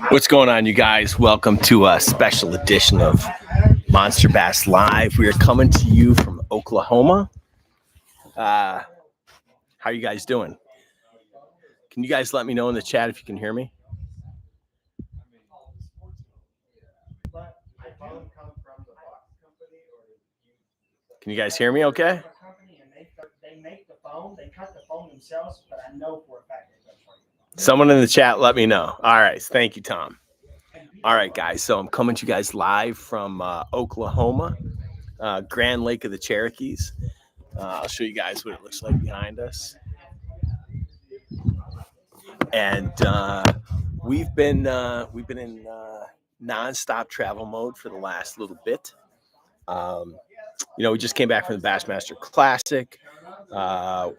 What's going on, you guys? Welcome to a special edition of Monster Bass Live. We are coming to you from Oklahoma. How are you guys doing? Can you guys let me know in the chat if you can hear me? Can you guys hear me okay? They make the phone, they cut the phone themselves, but I know for a fact they cut it. Someone in the chat, let me know. All right. Thank you, Tom. All right, guys. So I'm coming to you guys live from Oklahoma, Grand Lake of the Cherokees. I'll show you guys what it looks like behind us. And we've been in nonstop travel mode for the last little bit. We just came back from the Bassmaster Classic. I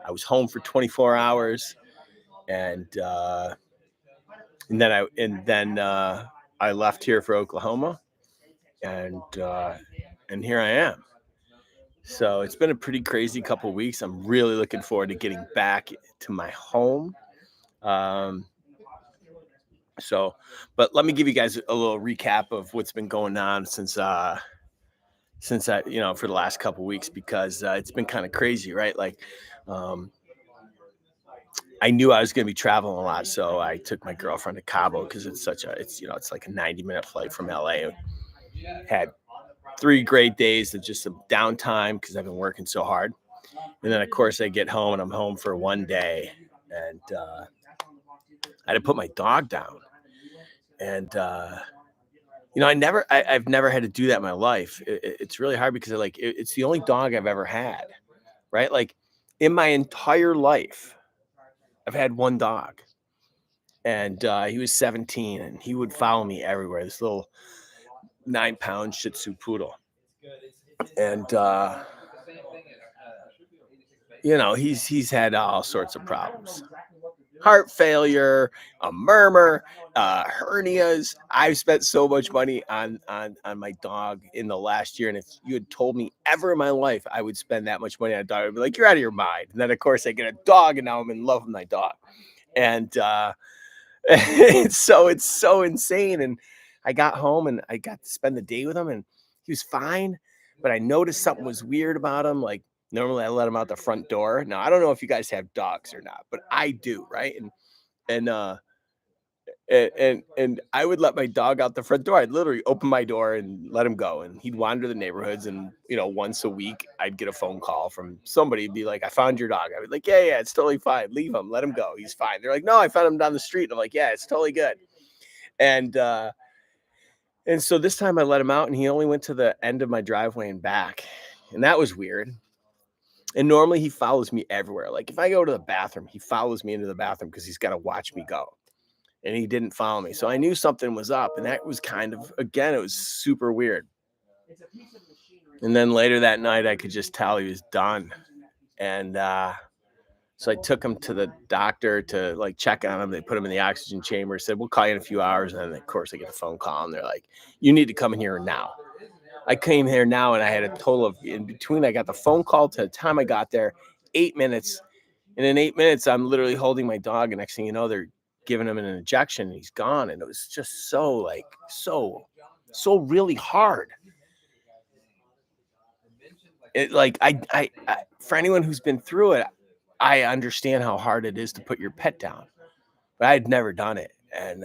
was home for 24 hours, and then I left here for Oklahoma, and here I am. So it's been a pretty crazy couple of weeks. I'm really looking forward to getting back to my home. But let me give you guys a little recap of what's been going on since I, for the last couple of weeks, because it's been kind of crazy, right? Like, I knew I was going to be traveling a lot, so I took my girlfriend to Cabo because it's like a 90-minute flight from LA. Had 3 great days of just some downtime because I've been working so hard. And then, of course, I get home and I'm home for one day, and I had to put my dog down. And I've never had to do that in my life. It's really hard because it's the only dog I've ever had, right? Like, in my entire life, I've had one dog, and he was 17, and he would follow me everywhere. This little 9-pound Shih Tzu poodle, and he's had all sorts of problems: heart failure, a murmur, hernias. I've spent so much money on my dog in the last year, and if you had told me ever in my life I would spend that much money on a dog, I'd be like, you're out of your mind. And then, of course, I get a dog, and now I'm in love with my dog. And it's so insane. And I got home and I got to spend the day with him, and he was fine, but I noticed something was weird about him. Like, normally I let him out the front door. Now, I don't know if you guys have dogs or not, but I do, right? And I would let my dog out the front door. I'd literally open my door and let him go, and he'd wander the neighborhoods. And once a week I'd get a phone call from somebody, be like, I found your dog. I would like, yeah, it's totally fine. Leave him, let him go. He's fine. They're like, no, I found him down the street. And I'm like, yeah, it's totally good. And so this time I let him out, and he only went to the end of my driveway and back. And that was weird. And normally he follows me everywhere. Like, if I go to the bathroom, he follows me into the bathroom because he's got to watch me go. And he didn't follow me. So I knew something was up. And that was kind of, again, it was super weird. And then later that night, I could just tell he was done. And so I took him to the doctor to check on him. They put him in the oxygen chamber, said, we'll call you in a few hours. And then, of course, I get a phone call, and they're like, you need to come in here now. I came here now, and I had a total of, in between, I got the phone call to the time I got there, 8 minutes. And in 8 minutes, I'm literally holding my dog. And next thing you know, they're giving him an injection, and he's gone. And it was just so really hard. I for anyone who's been through it, I understand how hard it is to put your pet down, but I had never done it. And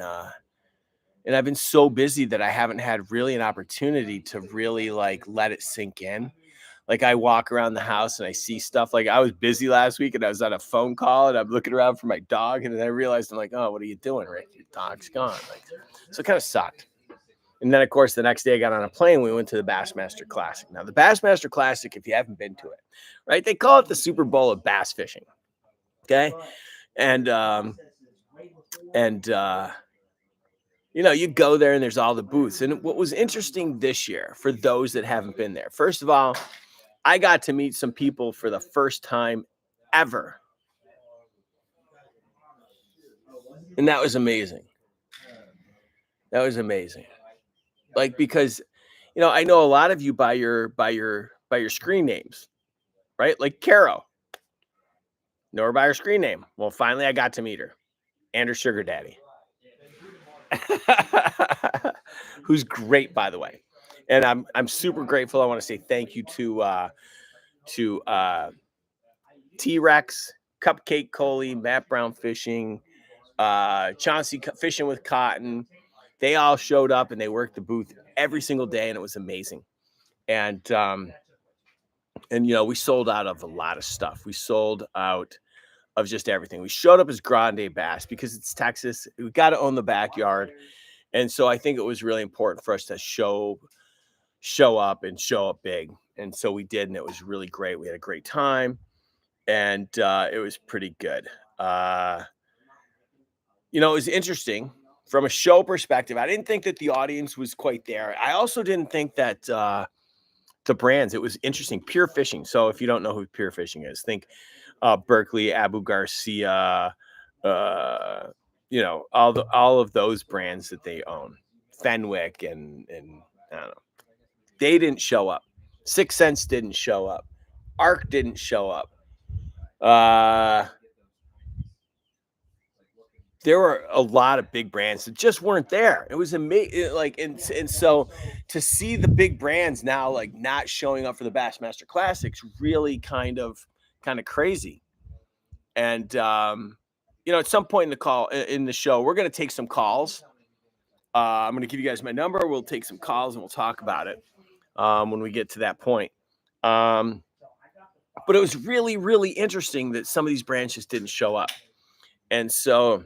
I've been so busy that I haven't had really an opportunity to really let it sink in. Like, I walk around the house and I see stuff. Like, I was busy last week, and I was on a phone call, and I'm looking around for my dog. And then I realized, I'm like, oh, what are you doing, Rick? Your dog's gone. So it kind of sucked. And then, of course, the next day I got on a plane. We went to the Bassmaster Classic. Now, the Bassmaster Classic, if you haven't been to it, right, they call it the Super Bowl of bass fishing. Okay. And you go there, and there's all the booths. And what was interesting this year, for those that haven't been there, first of all, I got to meet some people for the first time ever. And that was amazing. That was amazing. Because, I know a lot of you by your screen names, right? Like Caro. Know her by her screen name. Well, finally I got to meet her. And her sugar daddy. Who's great, by the way. And I'm super grateful. I want to say thank you to T-Rex, Cupcake Coley, Matt Brown Fishing, Chauncey Fishing with Cotton. They all showed up and they worked the booth every single day, and it was amazing. And you know, we sold out of a lot of stuff. We sold out of just everything. We showed up as Grande Bass because it's Texas. We got to own the backyard. And so I think it was really important for us to show up and show up big. And so we did, and it was really great. We had a great time, and it was pretty good. You know, it was interesting from a show perspective. I didn't think that the audience was quite there. I also didn't think that the brands, it was interesting. Pure Fishing. So if you don't know who Pure Fishing is, think Berkeley, Abu Garcia, you know, all of those brands that they own, Fenwick and I don't know. They didn't show up. 6 Cents didn't show up. Arc didn't show up. There were a lot of big brands that just weren't there. It was amazing. Like, and so to see the big brands now, like, not showing up for the Bassmaster Classics, really kind of crazy. And, you know, at some point in the show, we're going to take some calls. I'm going to give you guys my number. We'll take some calls and we'll talk about it when we get to that point. But it was really, really interesting that some of these brands just didn't show up. And so,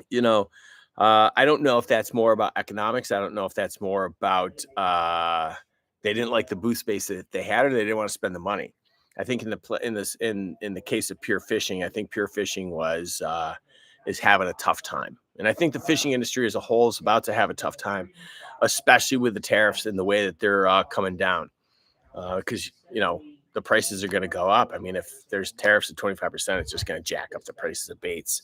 you know, I don't know if that's more about economics. I don't know if that's more about they didn't like the booth space that they had, or they didn't want to spend the money. I think in the case of Pure Fishing, I think Pure Fishing is having a tough time, and I think the fishing industry as a whole is about to have a tough time, especially with the tariffs and the way that they're coming down, because you know the prices are going to go up. I mean, if there's tariffs at 25%, it's just going to jack up the prices of baits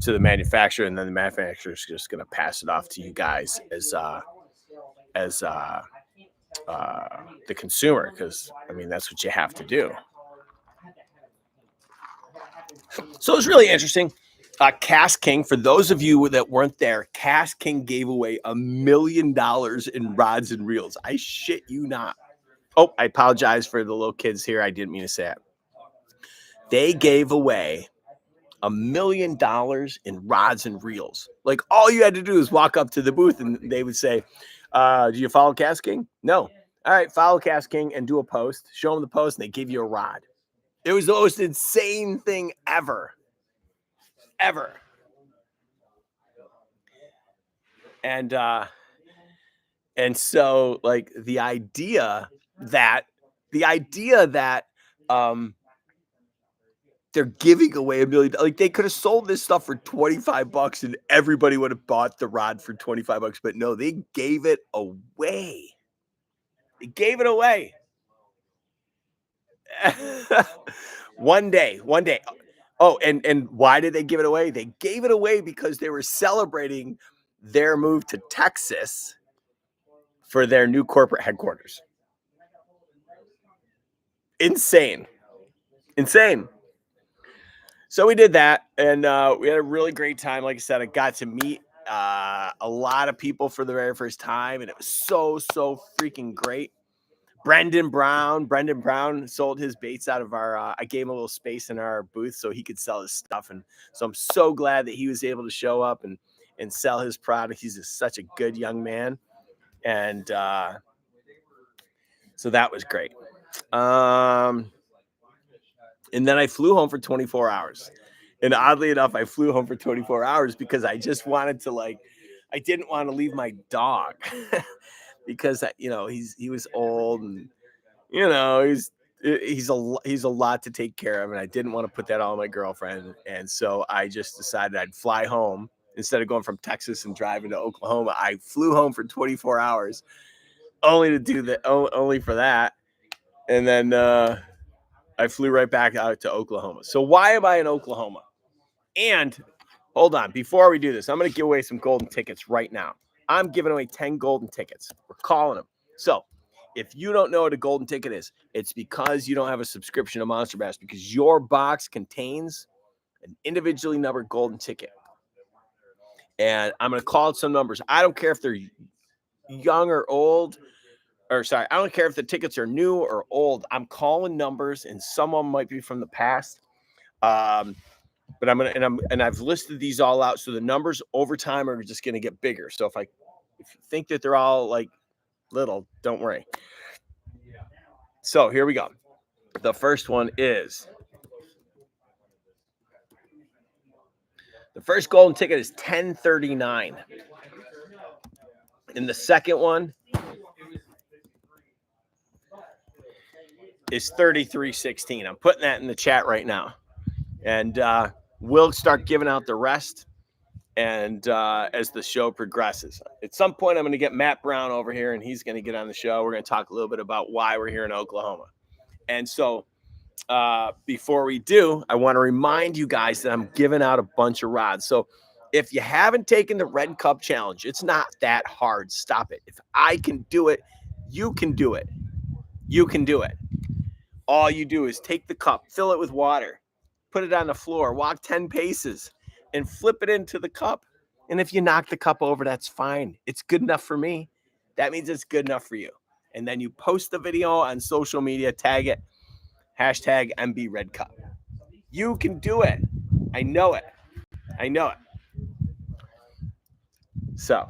to the manufacturer, and then the manufacturer is just going to pass it off to you guys as the consumer, because I mean that's what you have to do. So it was really interesting. Cast King, for those of you that weren't there, Cast King gave away $1 million in rods and reels. I shit you not. Oh, I apologize for the little kids here. I didn't mean to say it. They gave away $1 million in rods and reels. Like, all you had to do is walk up to the booth and they would say, do you follow Cast King? No. All right, follow Cast King and do a post. Show them the post and they give you a rod. It was the most insane thing ever. And so, like, the idea that they're giving away $1 million. Like, they could have sold this stuff for $25 and everybody would have bought the rod for $25. But no, they gave it away. One day. Oh, and why did they give it away? They gave it away because they were celebrating their move to Texas for their new corporate headquarters. Insane. So we did that, and we had a really great time. Like I said, I got to meet a lot of people for the very first time, and it was so freaking great. Brendan Brown sold his baits out of our, I gave him a little space in our booth so he could sell his stuff. And so I'm so glad that he was able to show up and sell his product. He's such a good young man. And so that was great. And then I flew home for 24 hours. And oddly enough, I flew home for 24 hours because I just wanted to, like, I didn't want to leave my dog because, you know, he was old and, you know, he's a lot to take care of. And I didn't want to put that on my girlfriend. And so I just decided I'd fly home instead of going from Texas and driving to Oklahoma. I flew home for 24 hours only to do that, only for that. And then, I flew right back out to Oklahoma. So why am I in Oklahoma? And hold on, before we do this, I'm going to give away some golden tickets right now. I'm giving away 10 golden tickets. We're calling them. So If you don't know what a golden ticket is, it's because you don't have a subscription to Monster Bass, because your box contains an individually numbered golden ticket. And I'm going to call out some numbers. I don't care if they're young or old, or sorry, I don't care if the tickets are new or old. I'm calling numbers, and some of them might be from the past. But I've listed these all out. So the numbers over time are just going to get bigger. So if you think that they're all like little, don't worry. So here we go. The first one is, the first golden ticket is 1039. And the second one is 3316. I'm putting that in the chat right now. And we'll start giving out the rest. And as the show progresses, at some point, I'm going to get Matt Brown over here, and he's going to get on the show. We're going to talk a little bit about why we're here in Oklahoma. And so before we do, I want to remind you guys that I'm giving out a bunch of rods. So if you haven't taken the Red Cup Challenge, it's not that hard. Stop it. If I can do it, you can do it. You can do it. All you do is take the cup, fill it with water, put it on the floor, walk 10 paces, and flip it into the cup. And if you knock the cup over, that's fine. It's good enough for me. That means it's good enough for you. And then you post the video on social media, tag it, hashtag MB Red Cup. You can do it. I know it. I know it. So,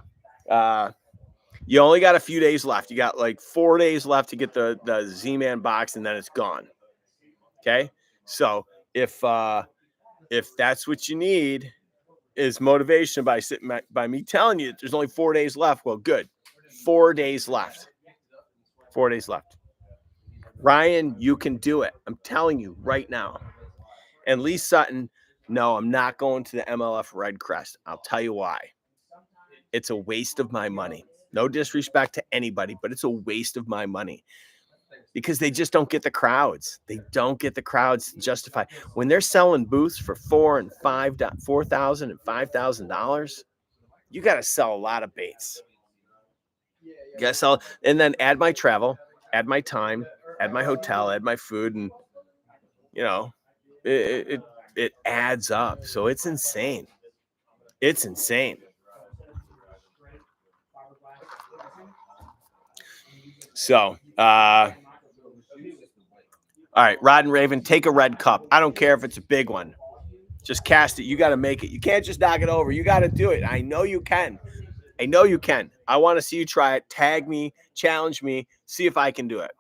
you only got a few days left. You got like 4 days left to get the Z-Man box, and then it's gone. Okay? So, if that's what you need is motivation by me telling you there's only 4 days left, well, good. 4 days left. 4 days left. Ryan, you can do it. I'm telling you right now. And Lee Sutton, no, I'm not going to the MLF Red Crest. I'll tell you why. It's a waste of my money. No disrespect to anybody, but it's a waste of my money because they just don't get the crowds. They don't get the crowds to justify when they're selling booths for $4,000 and $5,000. You got to sell a lot of baits. You got to sell, and then add my travel, add my time, add my hotel, add my food, and you know, it adds up. So it's insane. It's insane. So, all right, Rod and Raven, take a Red Cup. I don't care if it's a big one. Just cast it. You got to make it. You can't just knock it over. You got to do it. I know you can. I know you can. I want to see you try it. Tag me, challenge me, see if I can do it.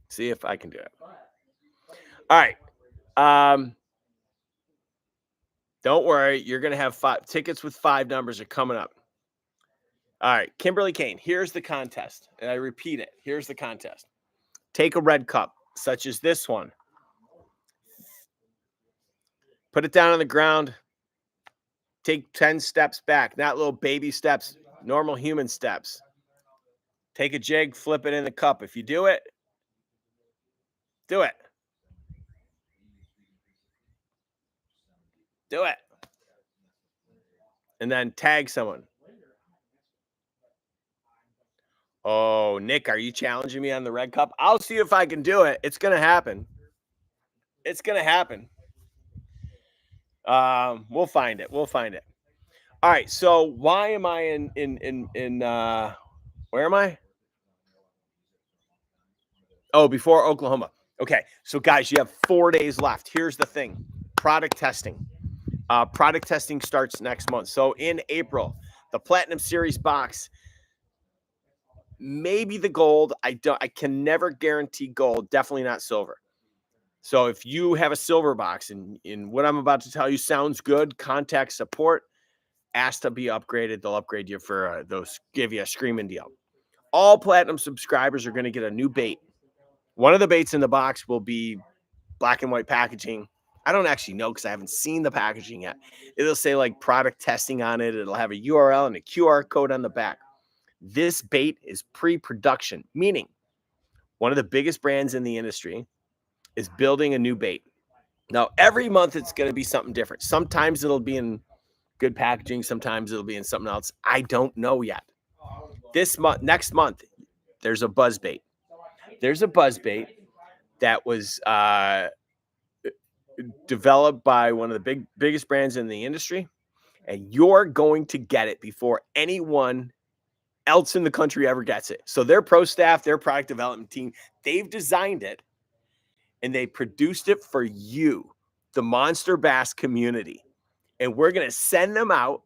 See if I can do it. All right. Don't worry. You're going to have 5 tickets with 5 numbers are coming up. All right. Kimberly Kane, here's the contest. And I repeat it. Here's the contest. Take a Red Cup, such as this one. Put it down on the ground. Take 10 steps back, not little baby steps, normal human steps. Take a jig, flip it in the cup. If you do it, do it. Do it. And then tag someone. Oh, Nick, are you challenging me on the Red Cup? I'll see if I can do it. It's going to happen. It's going to happen. We'll find it. We'll find it. All right. So why am I in where am I? Oh, before Oklahoma. Okay. So guys, you have 4 days left. Here's the thing. Product testing. Product testing starts next month. So in April, the Platinum Series box, maybe the gold. I can never guarantee gold. Definitely not silver. So if you have a silver box and what I'm about to tell you sounds good, contact support. Ask to be upgraded. They'll upgrade you for give you a screaming deal. All Platinum subscribers are going to get a new bait. One of the baits in the box will be black and white packaging. I don't actually know because I haven't seen the packaging yet. It'll say like product testing on it. It'll have a URL and a QR code on the back. This bait is pre-production, meaning one of the biggest brands in the industry is building a new bait. Now, every month it's going to be something different. Sometimes it'll be in good packaging. Sometimes it'll be in something else. I don't know yet. This month, next month, there's a buzz bait. There's a buzz bait that was developed by one of the biggest brands in the industry, and you're going to get it before anyone else in the country ever gets it. So their pro staff, their product development team, they've designed it and they produced it for you, the Monster Bass community. And we're going to send them out,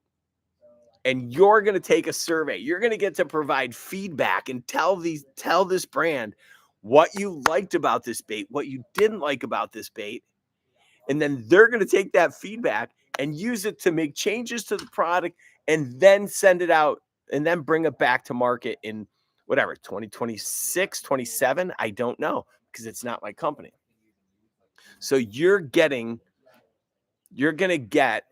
and you're going to take a survey. You're going to get to provide feedback and tell this brand what you liked about this bait, what you didn't like about this bait. And then they're going to take that feedback and use it to make changes to the product and then send it out and then bring it back to market in whatever, 2026, 27. I don't know, because it's not my company. So you're going to get,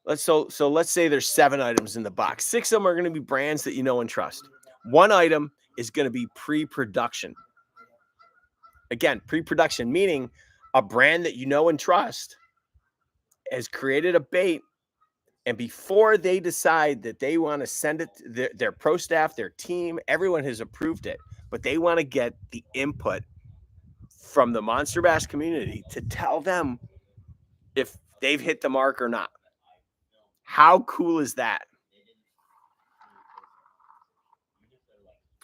let's say there's 7 items in the box. 6 of them are going to be brands that you know and trust. 1 item is going to be pre-production. Again, pre-production, meaning a brand that you know and trust has created a bait, and before they decide that they want to send it to their pro staff, their team, everyone has approved it, but they want to get the input from the Monster Bass community to tell them if they've hit the mark or not. How cool is that?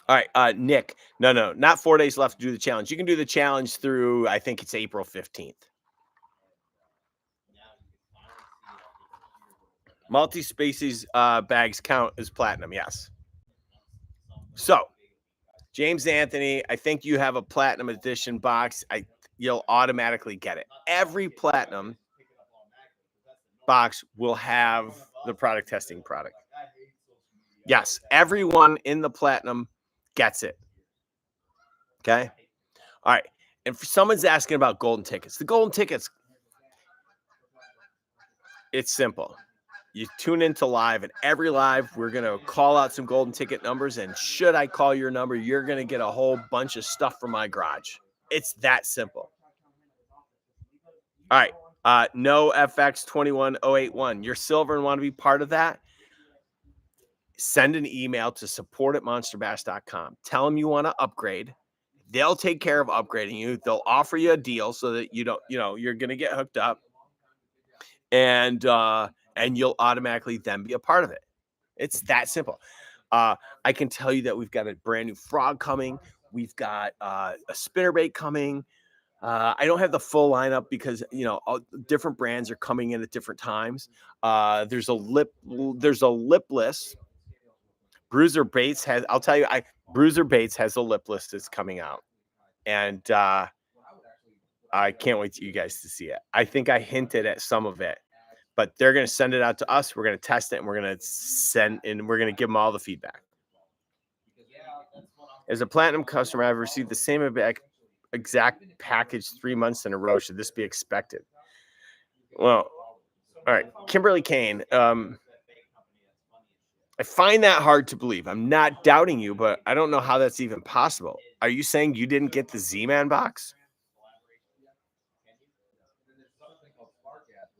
All right, Nick. No, not 4 days left to do the challenge. You can do the challenge through, I think it's April 15th. Multi-species bags count as platinum, yes. So, James Anthony, I think you have a platinum edition box. You'll automatically get it. Every platinum box will have the product testing product. Yes, everyone in the platinum gets it. Okay. All right. And for someone's asking about golden tickets, the golden tickets, it's simple. You tune into live, and every live, we're going to call out some golden ticket numbers. And should I call your number, you're going to get a whole bunch of stuff from my garage. It's that simple. All right. No FX 21081. You're silver and want to be part of that? Send an email to support@monsterbass.com. Tell them you want to upgrade. They'll take care of upgrading you. They'll offer you a deal so that you don't, you're going to get hooked up, and you'll automatically then be a part of it. It's that simple. I can tell you that we've got a brand new frog coming. We've got a spinnerbait coming. I don't have the full lineup because different brands are coming in at different times. There's a lipless. Bruiser Baits has. I'll tell you, Bruiser Baits has a lipless that's coming out, and I can't wait for you guys to see it. I think I hinted at some of it, but they're going to send it out to us. We're going to test it, and we're going to give them all the feedback. As a platinum customer, I've received the same exact package 3 months in a row. Should this be expected? Well, all right, Kimberly Kane. I find that hard to believe. I'm not doubting you, but I don't know how that's even possible. Are you saying you didn't get the Z-Man box?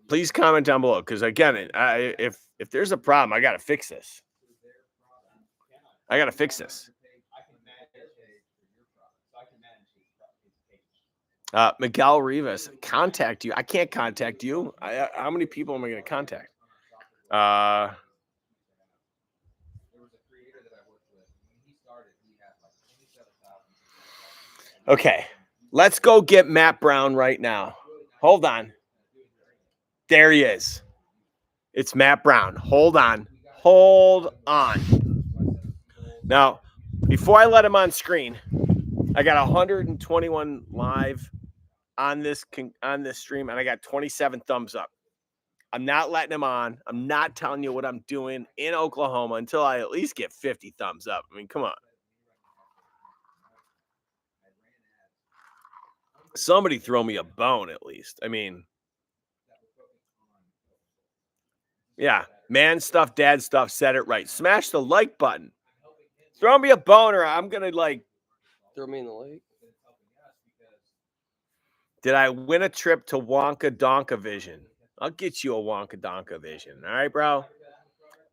Please comment down below, because again, if there's a problem, I got to fix this. Miguel Rivas, contact you. I can't contact you. How many people am I going to contact? Okay, let's go get Matt Brown right now. Hold on. There he is. It's Matt Brown. Hold on. Now, before I let him on screen, I got 121 live on this stream, and I got 27 thumbs up. I'm not letting him on. I'm not telling you what I'm doing in Oklahoma until I at least get 50 thumbs up. I mean, come on. Somebody throw me a bone at least. I mean, yeah, man stuff, dad stuff, said it right. Smash the like button. Throw me a bone, or I'm going to throw me in the lake. Did I win a trip to Wonka Donka Vision? I'll get you a Wonka Donka Vision. All right, bro?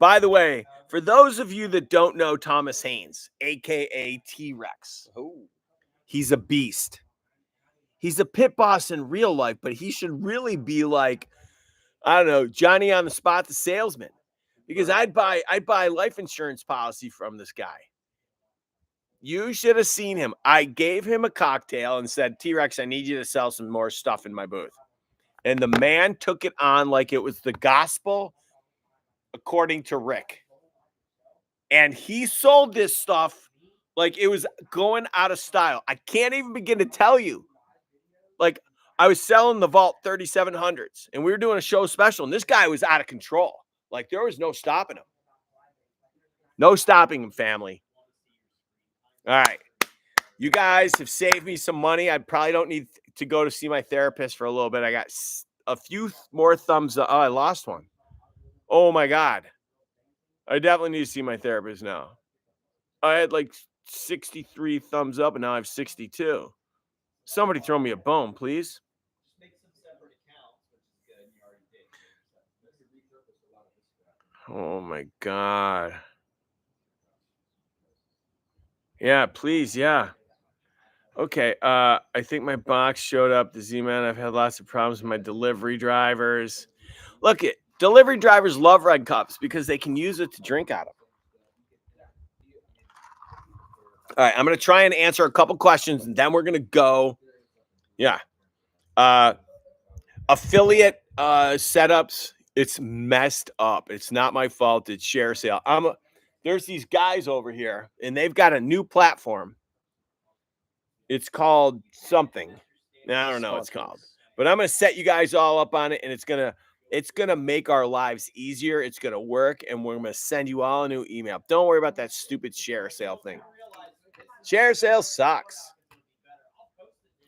By the way, for those of you that don't know Thomas Haynes, aka T-Rex, Oh, he's a beast. He's a pit boss in real life, but he should really be like, I don't know, Johnny on the spot, the salesman. Because I'd buy life insurance policy from this guy. You should have seen him. I gave him a cocktail and said, T-Rex, I need you to sell some more stuff in my booth. And the man took it on like it was the gospel, according to Rick. And he sold this stuff like it was going out of style. I can't even begin to tell you. Like, I was selling the Vault 3700s, and we were doing a show special, and this guy was out of control. Like, there was no stopping him. No stopping him, family. All right. You guys have saved me some money. I probably don't need to go to see my therapist for a little bit. I got a few more thumbs up. Oh, I lost one. Oh, my God. I definitely need to see my therapist now. I had like 63 thumbs up, and now I have 62. Somebody throw me a bone, please. Oh, my God. Yeah, please. Yeah. Okay. I think my box showed up. The Z-Man, I've had lots of problems with my delivery drivers. Look, delivery drivers love red cups because they can use it to drink out of. All right, I'm going to try and answer a couple questions, and then we're going to go. Yeah. Affiliate setups, it's messed up. It's not my fault. It's share sale. There's these guys over here, and they've got a new platform. It's called something. I don't know what it's called. But I'm going to set you guys all up on it, and it's going to make our lives easier. It's going to work, and we're going to send you all a new email. Don't worry about that stupid share sale thing. Share sale sucks.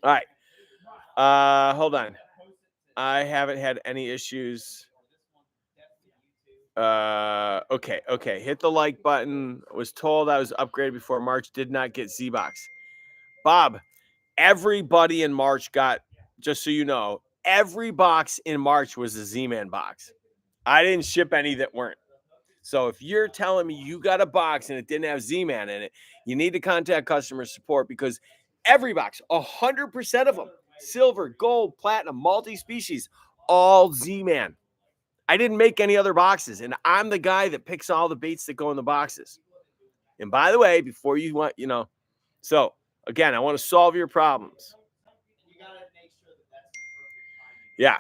All right. Hold on. I haven't had any issues. Okay. Hit the like button. Was told I was upgraded before March. Did not get Z-Box. Bob, everybody in March got, just so you know, every box in March was a Z-Man box. I didn't ship any that weren't. So if you're telling me you got a box and it didn't have Z-Man in it, you need to contact customer support because every box, 100% of them, silver, gold, platinum, multi-species, all Z-Man. I didn't make any other boxes, and I'm the guy that picks all the baits that go in the boxes. And by the way, before you want, so again, I want to solve your problems. Yeah.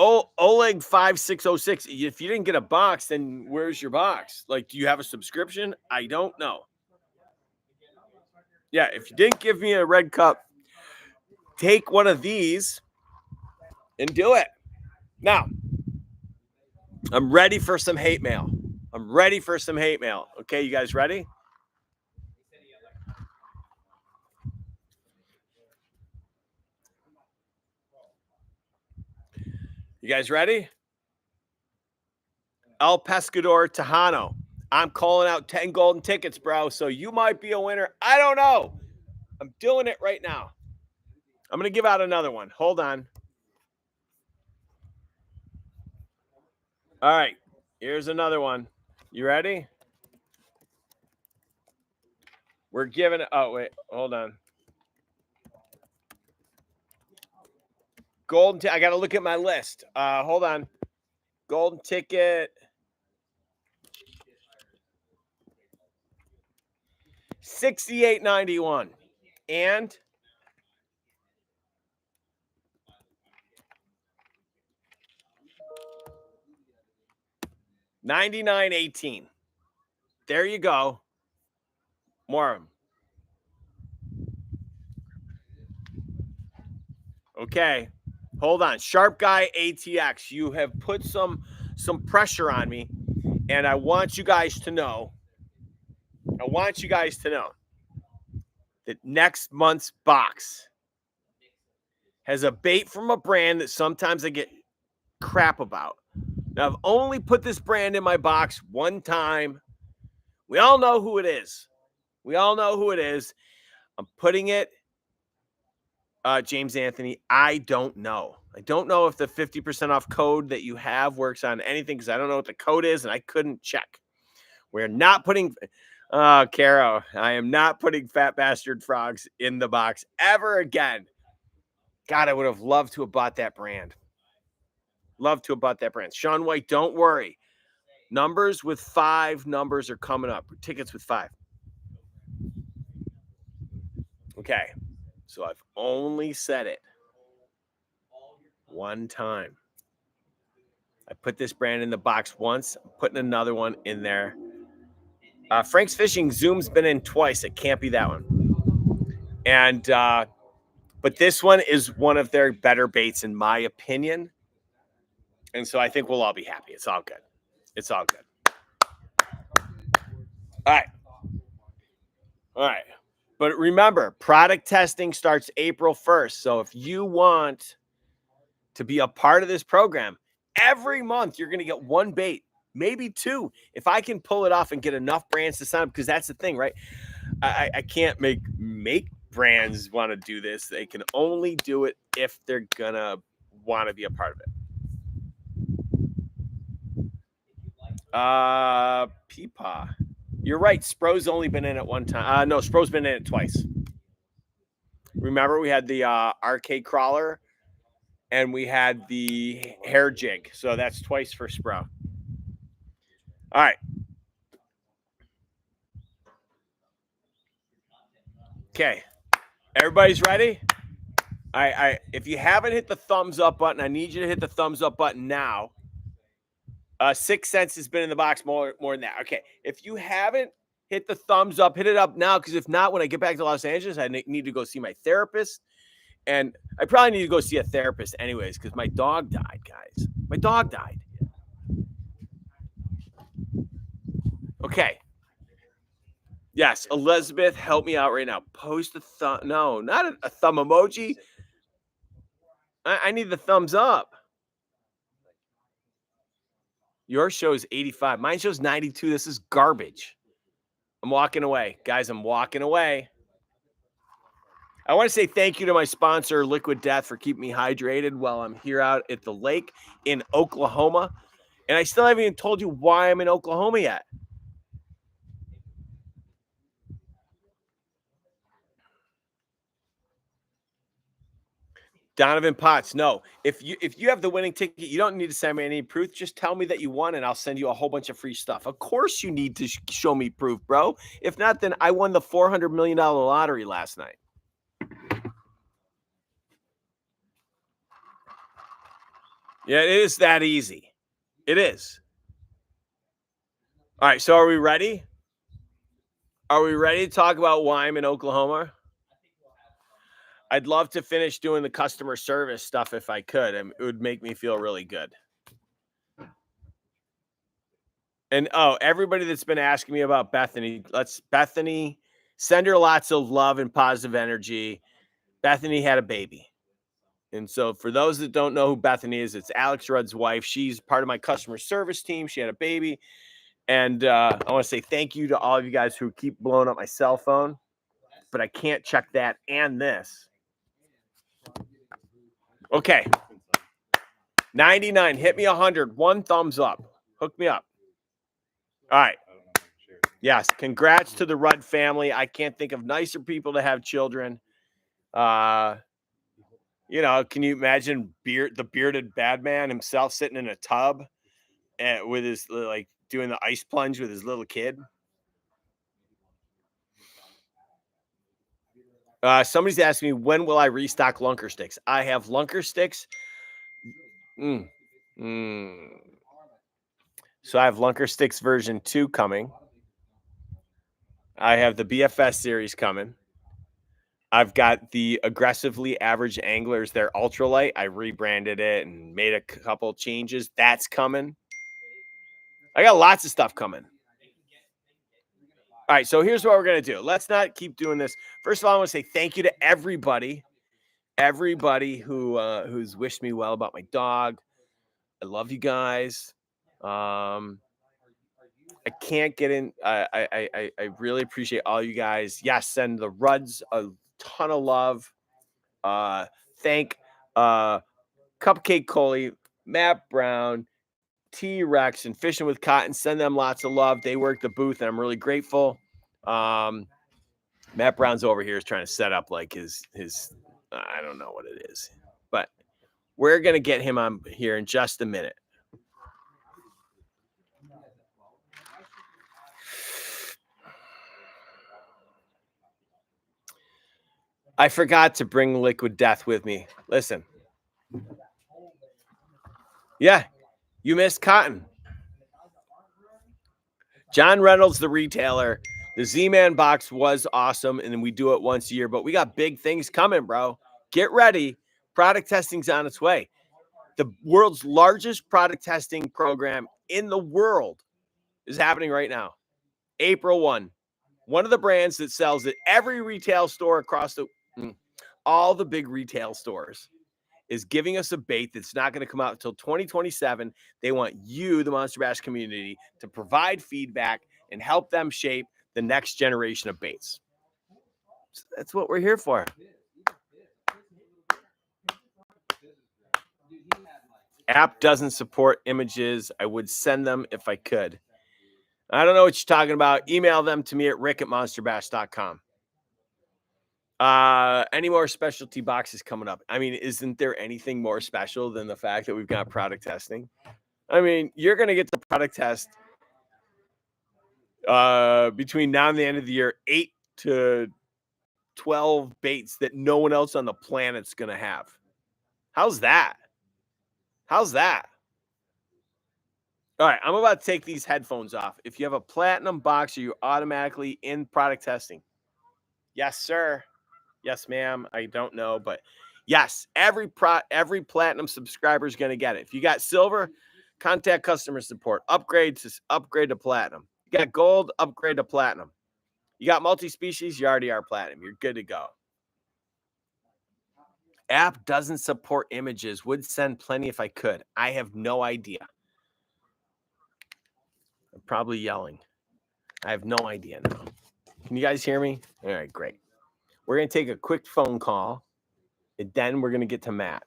Oh, Oleg 5606. If you didn't get a box, then where's your box? Like, do you have a subscription? I don't know. Yeah, if you didn't give me a red cup, take one of these and do it. Now, I'm ready for some hate mail. Okay, you guys ready? You guys ready? El Pescador Tejano. I'm calling out 10 golden tickets, bro. So you might be a winner. I don't know. I'm doing it right now. I'm going to give out another one. Hold on. All right. Here's another one. You ready? We're giving it. Oh, wait. Hold on. Golden. I got to look at my list. Hold on. Golden ticket. 68.91 and 99.18. There you go. More of them. Okay. Hold on. Sharp Guy ATX, you have put some pressure on me, and I want you guys to know that next month's box has a bait from a brand that sometimes I get crap about. Now, I've only put this brand in my box one time. We all know who it is. I'm putting it James Anthony, I don't know. I don't know if the 50% off code that you have works on anything because I don't know what the code is and I couldn't check. We're not putting, Caro, I am not putting Fat Bastard Frogs in the box ever again. God, I would have loved to have bought that brand. Love to have bought that brand. Sean White, don't worry. Numbers with 5 numbers are coming up. Tickets with 5. Okay. So I've only said it one time. I put this brand in the box once. I'm putting another one in there. Frank's Fishing Zoom's been in twice. It can't be that one. And but this one is one of their better baits in my opinion. And so I think we'll all be happy. It's all good. It's all good. All right. All right. But remember, product testing starts April 1st. So if you want to be a part of this program, every month you're going to get 1 bait, maybe 2. If I can pull it off and get enough brands to sign up, because that's the thing, right? I can't make brands want to do this. They can only do it if they're going to want to be a part of it. Peepaw. You're right. Spro's only been in it one time. No, Spro's been in it twice. Remember, we had the arcade crawler and we had the hair jig. So that's twice for Spro. All right. Okay. Everybody's ready? If you haven't hit the thumbs up button, I need you to hit the thumbs up button now. 6 cents has been in the box more than that. Okay. If you haven't hit the thumbs up, hit it up now. Because if not, when I get back to Los Angeles, I need to go see my therapist. And I probably need to go see a therapist anyways, because my dog died, guys. My dog died. Okay. Yes, Elizabeth, help me out right now. Post a thumb. No, not a thumb emoji. I need the thumbs up. Your shows 85. Mine shows 92. This is garbage. I'm walking away. Guys, I'm walking away. I want to say thank you to my sponsor, Liquid Death, for keeping me hydrated while I'm here out at the lake in Oklahoma. And I still haven't even told you why I'm in Oklahoma yet. Donovan Potts, no. If you have the winning ticket, you don't need to send me any proof. Just tell me that you won, and I'll send you a whole bunch of free stuff. Of course you need to show me proof, bro. If not, then I won the $400 million lottery last night. Yeah, it is that easy. It is. All right, so are we ready? Are we ready to talk about why I'm in Oklahoma? I'd love to finish doing the customer service stuff if I could. It would make me feel really good. And everybody that's been asking me about Bethany, Bethany, send her lots of love and positive energy. Bethany had a baby. And so for those that don't know who Bethany is, it's Alex Rudd's wife. She's part of my customer service team. She had a baby. And I want to say thank you to all of you guys who keep blowing up my cell phone. But I can't check that and this. Okay. 99. Hit me 100. 1 thumbs up. Hook me up. All right. Yes. Congrats to the Rudd family. I can't think of nicer people to have children. Can you imagine the bearded bad man himself sitting in a tub with his doing the ice plunge with his little kid? Somebody's asking me, when will I restock Lunker Sticks? I have Lunker Sticks. So I have Lunker Sticks version 2 coming. I have the BFS series coming. I've got the Aggressively Average Anglers. They're ultralight. I rebranded it and made a couple changes. That's coming. I got lots of stuff coming. All right, so here's what we're going to do. Let's not keep doing this. First of all, I want to say thank you to everybody who's wished me well about my dog. I love you guys. I can't get in. I really appreciate all you guys. Yes, send the Rudds a ton of love. thank Cupcake Coley, Matt Brown, T-Rex, and Fishing with Cotton. Send them lots of love. They work the booth, and I'm really grateful. Matt Brown's over here is trying to set up like his I don't know what it is, but we're gonna get him on here in just a minute. I forgot to bring Liquid Death with me. Listen. Yeah, you missed Cotton. John Reynolds, the retailer. The Z-Man box was awesome, and we do it once a year, but we got big things coming, bro. Get ready. Product testing's on its way. The world's largest product testing program in the world is happening right now. April 1. One of the brands that sells at every retail store across all the big retail stores is giving us a bait that's not going to come out until 2027. They want you, the Monster Bass community, to provide feedback and help them shape the next generation of baits. So that's what we're here for. App doesn't support images. I would send them if I could. I don't know what you're talking about. Email them to me at rick@monsterbass.com. Any more specialty boxes coming up? I mean, isn't there anything more special than the fact that we've got product testing? I mean, you're going to get the product test between now and the end of the year, 8 to 12 baits that no one else on the planet's going to have. How's that? How's that? All right, I'm about to take these headphones off. If you have a platinum box, are you automatically in product testing? Yes, sir. Yes, ma'am. I don't know, but yes, every platinum subscriber is going to get it. If you got silver, contact customer support. Upgrade to platinum. You got gold, upgrade to platinum. You got multi-species, you already are platinum. You're good to go. App doesn't support images. Would send plenty if I could. I have no idea. I'm probably yelling. I have no idea now. Can you guys hear me? All right, great. We're going to take a quick phone call, and then we're going to get to Matt.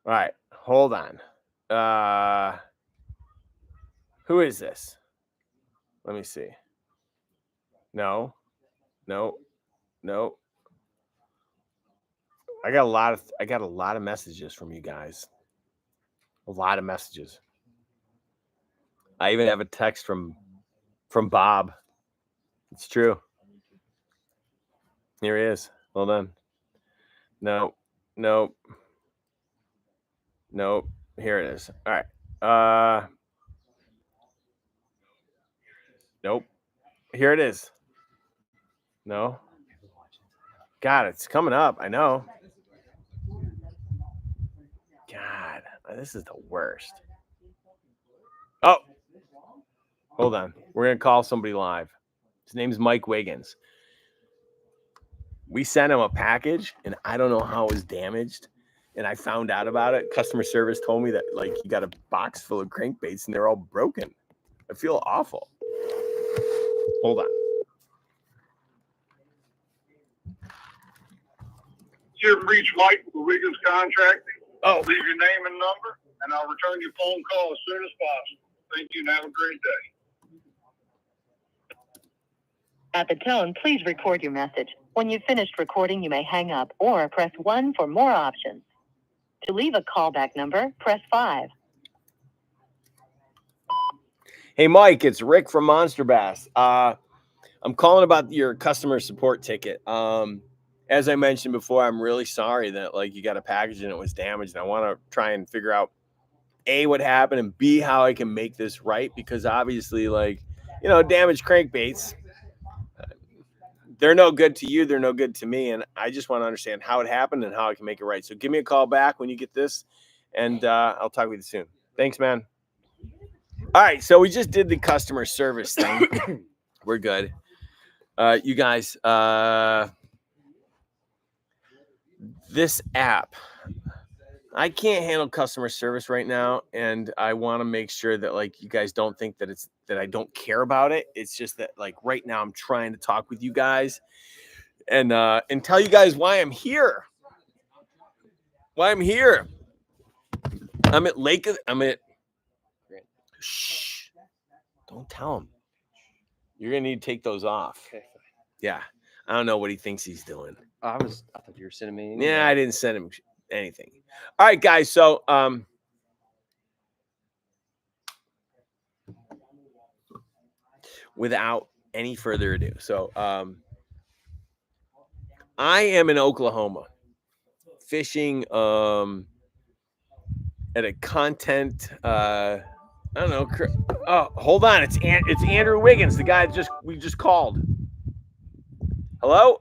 All right, hold on. Who is this? Let me see. No. I got a lot of messages from you guys. A lot of messages. I even have a text from Bob. It's true. Here he is. Hold on. No. Here it is. All right. Nope. Here it is. No. God, it's coming up. I know. God, this is the worst. Oh, hold on. We're going to call somebody live. His name's Mike Wiggins. We sent him a package, and I don't know how it was damaged. And I found out about it. Customer service told me that, like, you got a box full of crankbaits, and they're all broken. I feel awful. Hold on. Here, Breach Mike with Wiggins Contracting. Oh. Leave your name and number, and I'll return your phone call as soon as possible. Thank you, and have a great day. At the tone, please record your message. When you've finished recording, you may hang up or press 1 for more options. To leave a callback number, press 5. Hey, Mike, it's Rick from Monster Bass. I'm calling about your customer support ticket. As I mentioned before, I'm really sorry that, like, you got a package and it was damaged. And I want to try and figure out, A, what happened, and B, how I can make this right. Because obviously, like, you know, damaged crankbaits, they're no good to you. They're no good to me. And I just want to understand how it happened and how I can make it right. So give me a call back when you get this, and I'll talk with you soon. Thanks, man. All right. So we just did the customer service thing. We're good. You guys, this app, I can't handle customer service right now, and I want to make sure that, like, you guys don't think that that I don't care about it. It's just that, like, right now I'm trying to talk with you guys, and tell you guys why I'm here. I'm at Lake. I'm at. Shh! Don't tell him. You're gonna need to take those off. Okay. Yeah, I don't know what he thinks he's doing. I thought you were sending me. an Yeah, email. I didn't send him anything. All right, guys. So without any further ado, so I am in Oklahoma fishing at a content I don't know. Oh, hold on. It's Andrew Wiggins, the guy we just called. Hello?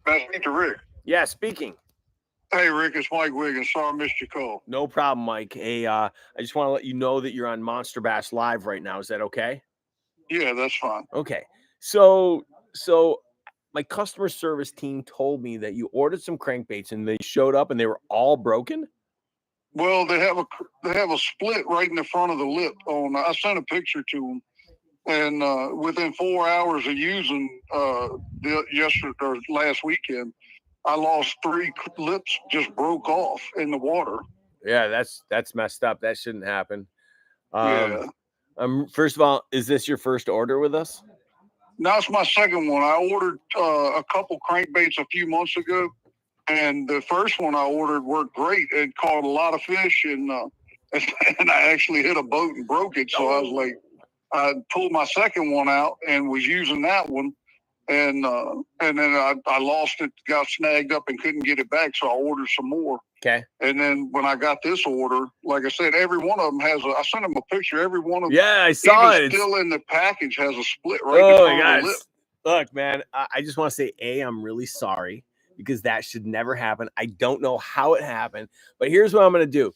Can I speak to Rick? Yeah, speaking. Hey, Rick, it's Mike Wiggins. Sorry I missed your call. No problem, Mike. Hey, I just want to let you know that you're on Monster Bass Live right now. Is that okay? Yeah, that's fine. Okay. So my customer service team told me that you ordered some crankbaits and they showed up and they were all broken. Well, they have a split right in the front of the lip. I sent a picture to them, and within 4 hours of using yesterday or last weekend, I lost 3 lips. Just broke off in the water. Yeah, that's messed up. That shouldn't happen. Yeah. First of all, is this your first order with us? Now it's my second one. I ordered a couple crankbaits a few months ago, and the first one I ordered worked great. It caught a lot of fish, and I actually hit a boat and broke it. So I was like, I pulled my second one out and was using that one, and then I lost it, got snagged up, and couldn't get it back. So I ordered some more. Okay. And then when I got this order, like I said, every one of them I sent them a picture. Every one of them, yeah, I saw it. Still in the package, has a split right Oh in my front of God. the lip. Look, man, I just want to say, I'm really sorry because that should never happen. I don't know how it happened, but here's what I'm going to do.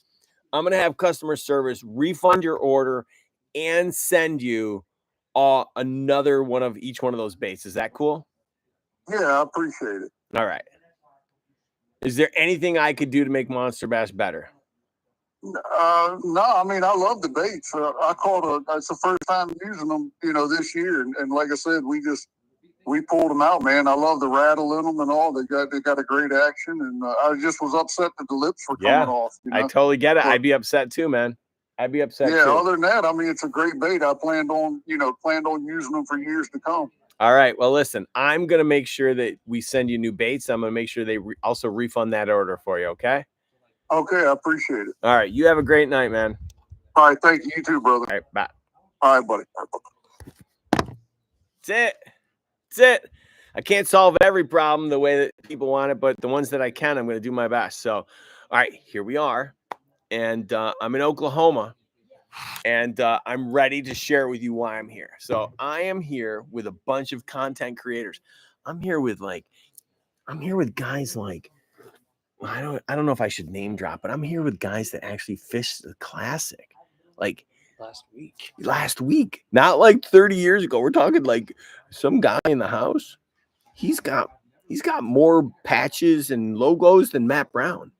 I'm going to have customer service refund your order and send you another one of each one of those baits. Is that cool? Yeah, I appreciate it. All right. Is there anything I could do to make Monster Bass better? No, I mean, I love the baits. It's the first time using them, this year. And like I said, we pulled them out, man. I love the rattle in them and all. They got a great action. And I just was upset that the lips were coming off. I totally get it. I'd be upset too, man. I'd be upset too. Other than that, I mean, it's a great bait. I planned on using them for years to come. All right. Well, listen, I'm going to make sure that we send you new baits. I'm going to make sure they also refund that order for you. Okay. Okay. I appreciate it. All right. You have a great night, man. All right. Thank you. You too, brother. All right. Bye. All right, buddy. That's it. I can't solve every problem the way that people want it, but the ones that I can, I'm going to do my best. So, all right, here we are. And I'm in Oklahoma. And I'm ready to share with you why I'm here. So I am here with a bunch of content creators. I'm here with guys like, I don't know if I should name drop, but I'm here with guys that actually fish the classic, like last week, not like 30 years ago. We're talking like some guy in the house. He's got more patches and logos than Matt Brown,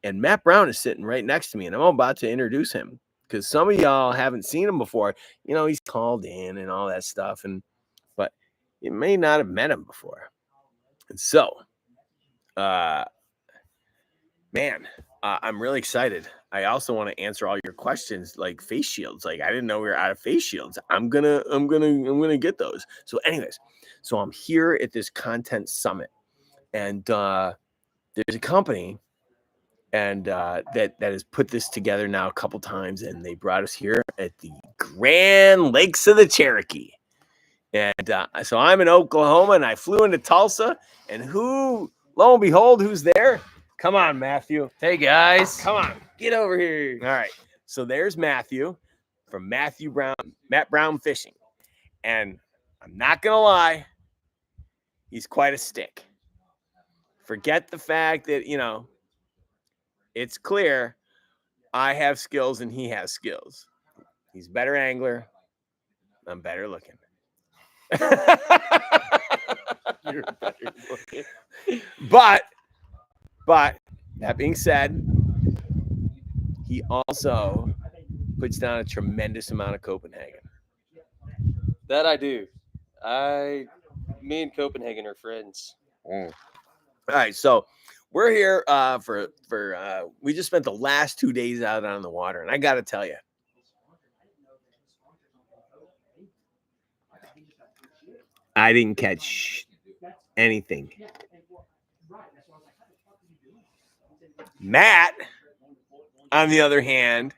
and Matt Brown is sitting right next to me, and I'm about to introduce him. Because some of y'all haven't seen him before. He's called in and all that stuff, but you may not have met him before. And so, man, I'm really excited. I also want to answer all your questions, like face shields. Like, I didn't know we were out of face shields. I'm gonna get those. So, anyways, I'm here at this content summit, and there's a company. And that has put this together now a couple times, and they brought us here at the Grand Lakes of the Cherokee. And so I'm in Oklahoma, and I flew into Tulsa, and lo and behold, who's there? Come on, Matthew. Hey guys, Come on, get over here. All right. So there's Matthew from Matt Brown Fishing, and I'm not gonna lie, he's quite a stick. Forget the fact that it's clear I have skills and he has skills. He's a better angler. I'm better looking. You're better looking. But that being said, he also puts down a tremendous amount of Copenhagen. That I do. Me and Copenhagen are friends. Mm. All right, so we're here for we just spent the last 2 days out on the water, and I got to tell you, I didn't catch anything. Matt, on the other hand,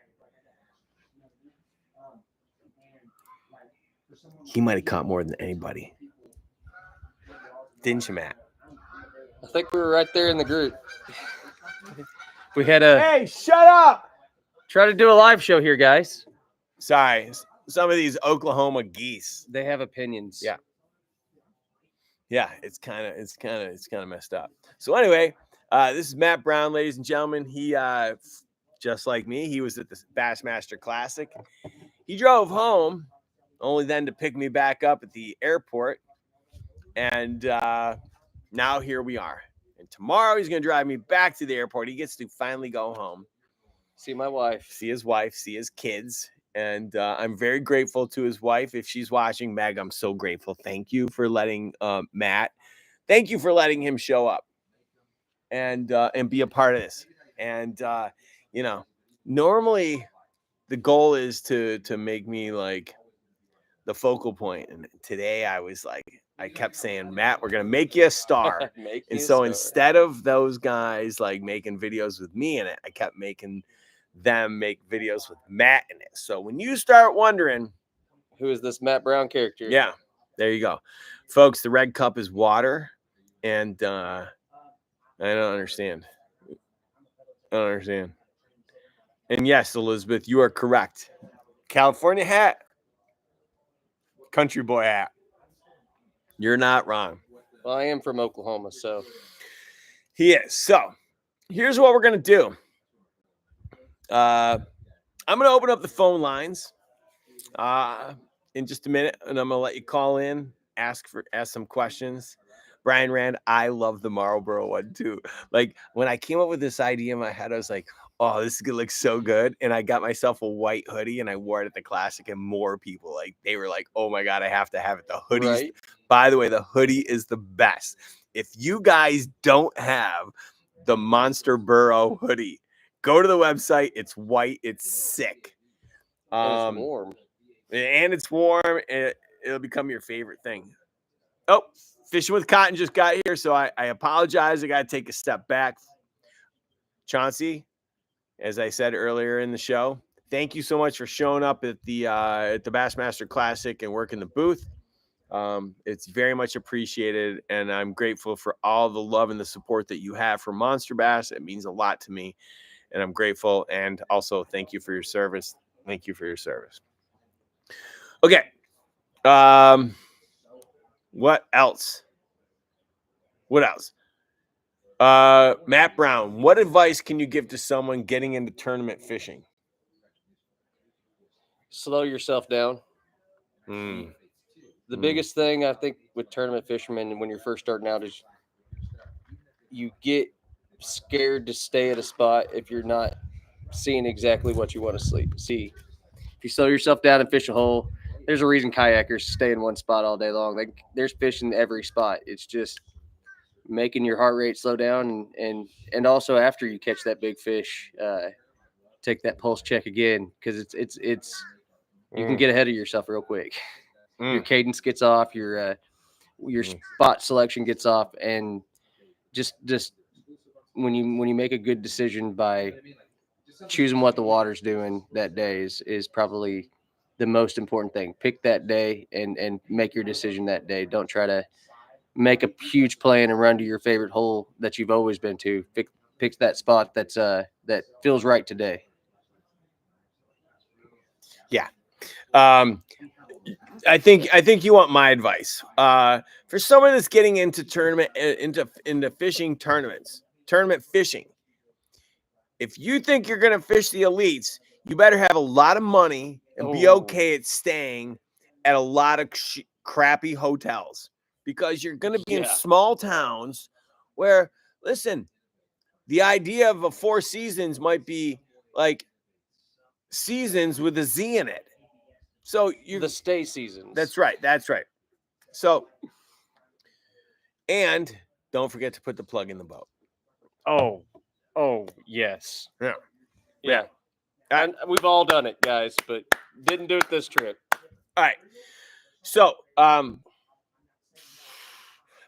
he might have caught more than anybody. Didn't you, Matt? I think we were right there in the group. We had a Hey, shut up! try to do a live show here, guys. Sorry, some of these Oklahoma geese. They have opinions. Yeah. Yeah, it's kind of messed up. So anyway, this is Matt Brown, ladies and gentlemen. He just like me, he was at the Bassmaster Classic. He drove home, only then to pick me back up at the airport. And now here we are. And tomorrow he's going to drive me back to the airport. He gets to finally go home, See my wife. see his wife, see his kids. And I'm very grateful to his wife. If she's watching, Meg, I'm so grateful. Thank you for letting Matt, thank you for letting him show up and be a part of this. And, you know, normally the goal is to make me like the focal point. And today I was like, I kept saying, Matt, we're going to make you a star. Make And me a so star. instead of those guys like making videos with me in it, I kept making them make videos with Matt in it. So when you start wondering, Who is this Matt Brown character? yeah, there you go. Folks, the red cup is water. And I don't understand. I don't understand. And yes, Elizabeth, you are correct. California hat, country boy hat. You're not wrong. Well, I am from Oklahoma, so He is. So here's what we're going to do. I'm going to open up the phone lines in just a minute, and I'm going to let you call in, ask some questions. Brian Rand, I love the Marlboro one too. Like when I came up with this idea in my head, I was like, oh, this is going to look so good. And I got myself a white hoodie and I wore it at the Classic, and more people they were like, oh my God, I have to have it. The hoodies. right. By the way, the hoodie is the best. If you guys don't have the Monster Burrow hoodie, go to the website. It's white. It's sick. And it's warm. And it's warm. And it'll become your favorite thing. Oh, Fishing with Cotton just got here, so I apologize. I got to take a step back. Chauncey, as I said earlier in the show, thank you so much for showing up at the Bassmaster Classic and working the booth. It's very much appreciated, and I'm grateful for all the love and the support that you have for Monster Bass. It means a lot to me, and I'm grateful. And also, thank you for your service. Thank you for your service. Okay. What else? What else? Matt Brown, what advice can you give to someone getting into tournament fishing? Slow yourself down. Mm. The biggest thing I think with tournament fishermen when you're first starting out is you get scared to stay at a spot if you're not seeing exactly what you want to see. If you slow yourself down and fish a hole, there's a reason kayakers stay in one spot all day long. There's fish in every spot. It's just making your heart rate slow down, and also after you catch that big fish, take that pulse check again, because it's you can get ahead of yourself real quick. Your cadence gets off, your spot selection gets off, and just when you make a good decision by choosing what the water's doing that day is probably the most important thing. Pick that day and make your decision that day. Don't try to make a huge plan and run to your favorite hole that you've always been to. Pick that spot that feels right today. Yeah. I think you want my advice. For someone that's getting into into fishing tournament fishing. If you think you're going to fish the elites, you better have a lot of money and be okay at staying at a lot of crappy hotels, because you're going to be in small towns where, listen, the idea of a Four Seasons might be like seasons with a Z in it. So the stay seasons. That's right. So, and don't forget to put the plug in the boat. Oh, yes. Yeah. Yeah. And we've all done it, guys, but didn't do it this trip. All right. So,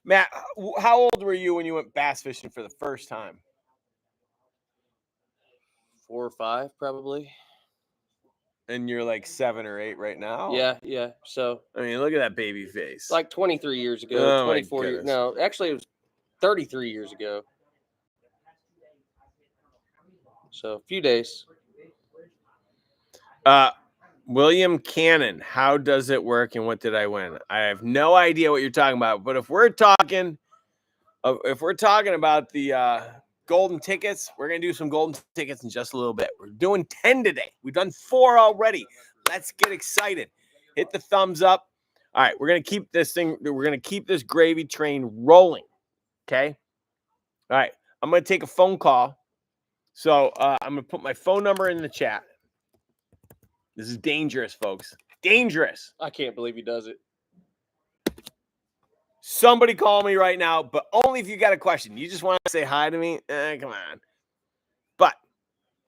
Matt, how old were you when you went bass fishing for the first time? 4 or 5, probably. And you're like 7 or 8 right now? Yeah. So, I mean, look at that baby face. like 23 years ago, Oh, my 24 years. goodness. No, actually, it was 33 years ago. So, a few days. William Cannon, how does it work and what did I win? I have no idea what you're talking about, but if we're talking about the golden tickets, we're going to do some golden tickets in just a little bit. We're doing 10 today. We've done 4 already. Let's get excited. Hit the thumbs up. All right, we're going to keep this gravy train rolling. Okay? All right, I'm going to take a phone call. So, I'm going to put my phone number in the chat. This is dangerous, folks. Dangerous. I can't believe he does it. Somebody call me right now, but only if you got a question. You just want to say hi to me? Come on. But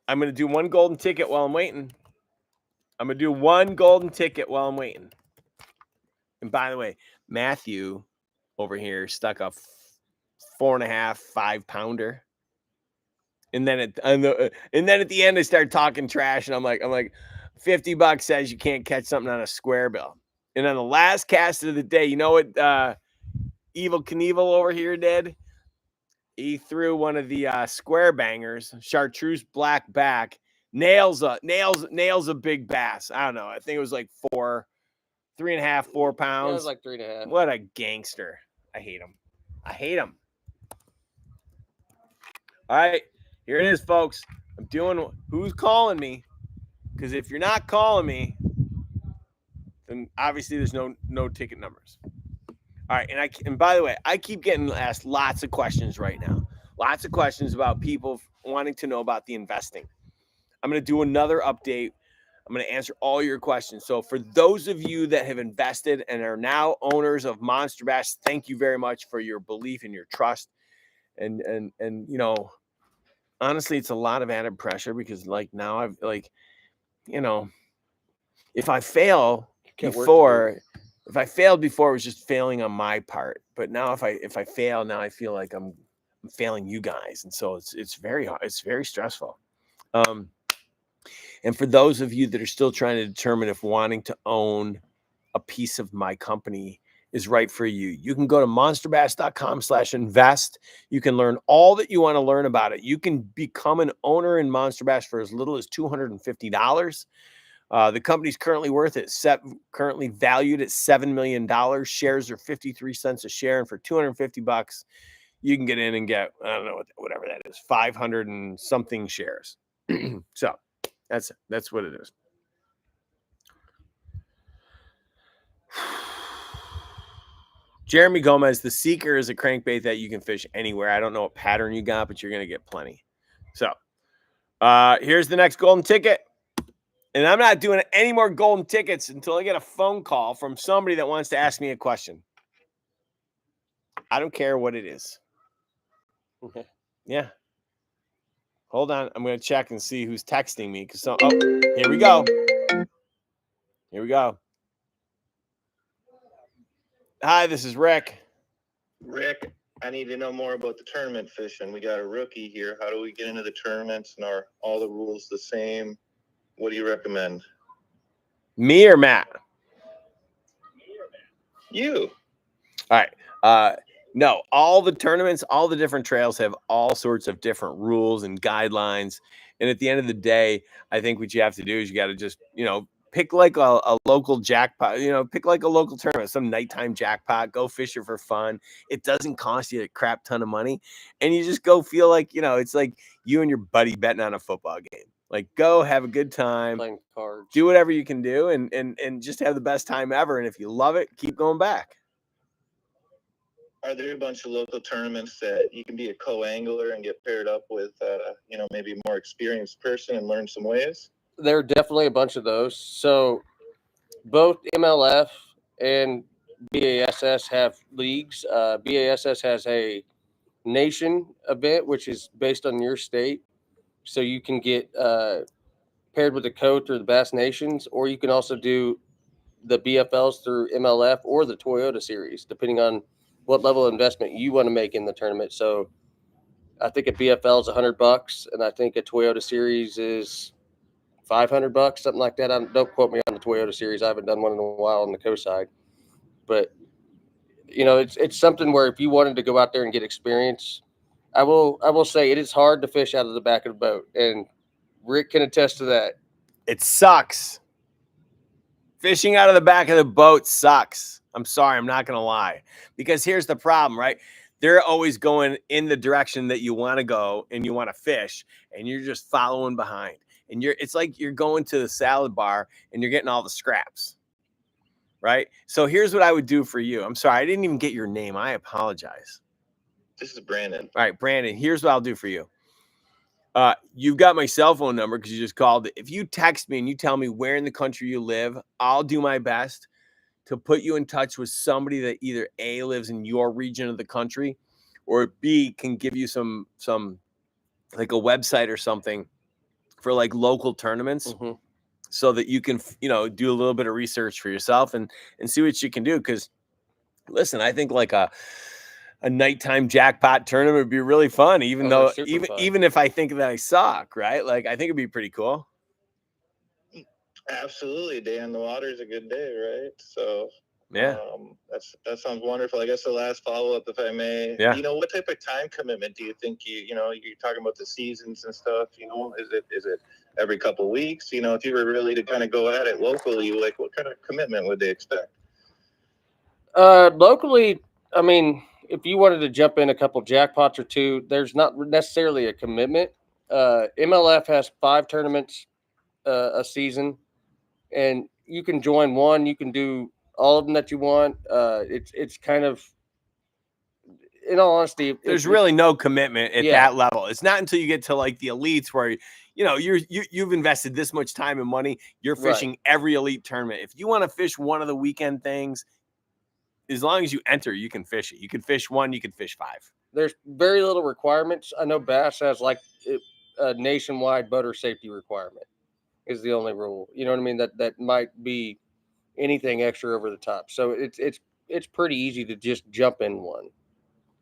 I'm going to do one golden ticket while I'm waiting. And by the way, Matthew over here stuck a 4.5, 5-pounder. And then at the end, I started talking trash, and I'm like, $50 says you can't catch something on a square bill. And on the last cast of the day, you know what Evil Knievel over here did? He threw one of the square bangers, chartreuse black back, nails a big bass. I don't know. I think it was like 3.5, 4 pounds. Yeah, it was like 3.5. What a gangster. I hate him. All right, here it is, folks. I'm doing who's calling me. Because if you're not calling me, then obviously there's no ticket numbers. All right, and by the way, I keep getting asked lots of questions right now. Lots of questions about people wanting to know about the investing. I'm going to do another update. I'm going to answer all your questions. So for those of you that have invested and are now owners of Monster Bass, thank you very much for your belief and your trust. And you know, honestly, it's a lot of added pressure because like now I've like, you know, if I failed before, it was just failing on my part. But now if I fail, now I feel like I'm failing you guys. And so it's very hard. It's very stressful. And for those of you that are still trying to determine if wanting to own a piece of my company is right for you, you can go to monsterbass.com/invest. You can learn all that you want to learn about it. You can become an owner in Monster Bass for as little as $250. The company's currently currently valued at $7 million. Shares are 53 cents a share, and for $250, you can get in and get, I don't know, whatever that is, 500 and something shares. So that's what it is. Jeremy Gomez, the Seeker is a crankbait that you can fish anywhere. I don't know what pattern you got, but you're going to get plenty. So here's the next golden ticket. And I'm not doing any more golden tickets until I get a phone call from somebody that wants to ask me a question. I don't care what it is. Okay. Yeah. Hold on. I'm going to check and see who's texting me. Here we go. Hi, this is Rick. Rick, I need to know more about the tournament fishing. We got a rookie here. How do we get into the tournaments, and are all the rules the same? What do you recommend? Me or Matt? You. All right. No, all the tournaments, all the different trails have all sorts of different rules and guidelines. And at the end of the day, I think what you have to do is you got to just, pick like a local jackpot, pick like a local tournament, some nighttime jackpot, go fish it for fun. It doesn't cost you a crap ton of money. And you just go feel like, it's like you and your buddy betting on a football game. Like, go have a good time, Playing cards. do whatever you can do, and just have the best time ever. And if you love it, keep going back. Are there a bunch of local tournaments that you can be a co-angler and get paired up with, maybe a more experienced person and learn some ways? There are definitely a bunch of those. So both MLF and BASS have leagues. BASS has a nation event, which is based on your state. So you can get paired with the coach or the Bass Nations, or you can also do the BFLs through MLF or the Toyota series, depending on what level of investment you want to make in the tournament. So I think a BFL is $100, and I think a Toyota series is $500, something like that. Don't quote me on the Toyota series. I haven't done one in a while on the coast side, but it's something where if you wanted to go out there and get experience, I will say it is hard to fish out of the back of the boat, and Rick can attest to that. It sucks. Fishing out of the back of the boat sucks. I'm sorry, I'm not going to lie. Because here's the problem, right? They're always going in the direction that you want to go and you want to fish, and you're just following behind. And it's like you're going to the salad bar and you're getting all the scraps, right? So here's what I would do for you. I'm sorry, I didn't even get your name. I apologize. This is Brandon. All right, Brandon, here's what I'll do for you. You've got my cell phone number because you just called it. If you text me and you tell me where in the country you live, I'll do my best to put you in touch with somebody that either A, lives in your region of the country, or B, can give you some like a website or something for like local tournaments, so that you can, do a little bit of research for yourself and see what you can do. Because listen, I think like a nighttime jackpot tournament would be really fun, even if I think that I suck, right? Like, I think it'd be pretty cool. Absolutely, Dan. The water's a good day, right? So yeah, that sounds wonderful. I guess the last follow-up, if I may. Yeah. What type of time commitment do you think you're talking about the seasons and stuff? Is it every couple of weeks? If you were really to kind of go at it locally, like what kind of commitment would they expect? Locally, I mean, if you wanted to jump in a couple jackpots or two, there's not necessarily a commitment. MLF has 5 tournaments a season, and you can join one. You can do all of them that you want. It's kind of, in all honesty, there's really no commitment at that level. It's not until you get to like the elites where you've invested this much time and money. You're fishing every elite tournament. If you want to fish one of the weekend things, as long as you enter, you can fish it. You can fish 1, you can fish 5. There's very little requirements. I know Bass has like a nationwide boater safety requirement is the only rule. You know what I mean? That might be anything extra over the top. So it's pretty easy to just jump in one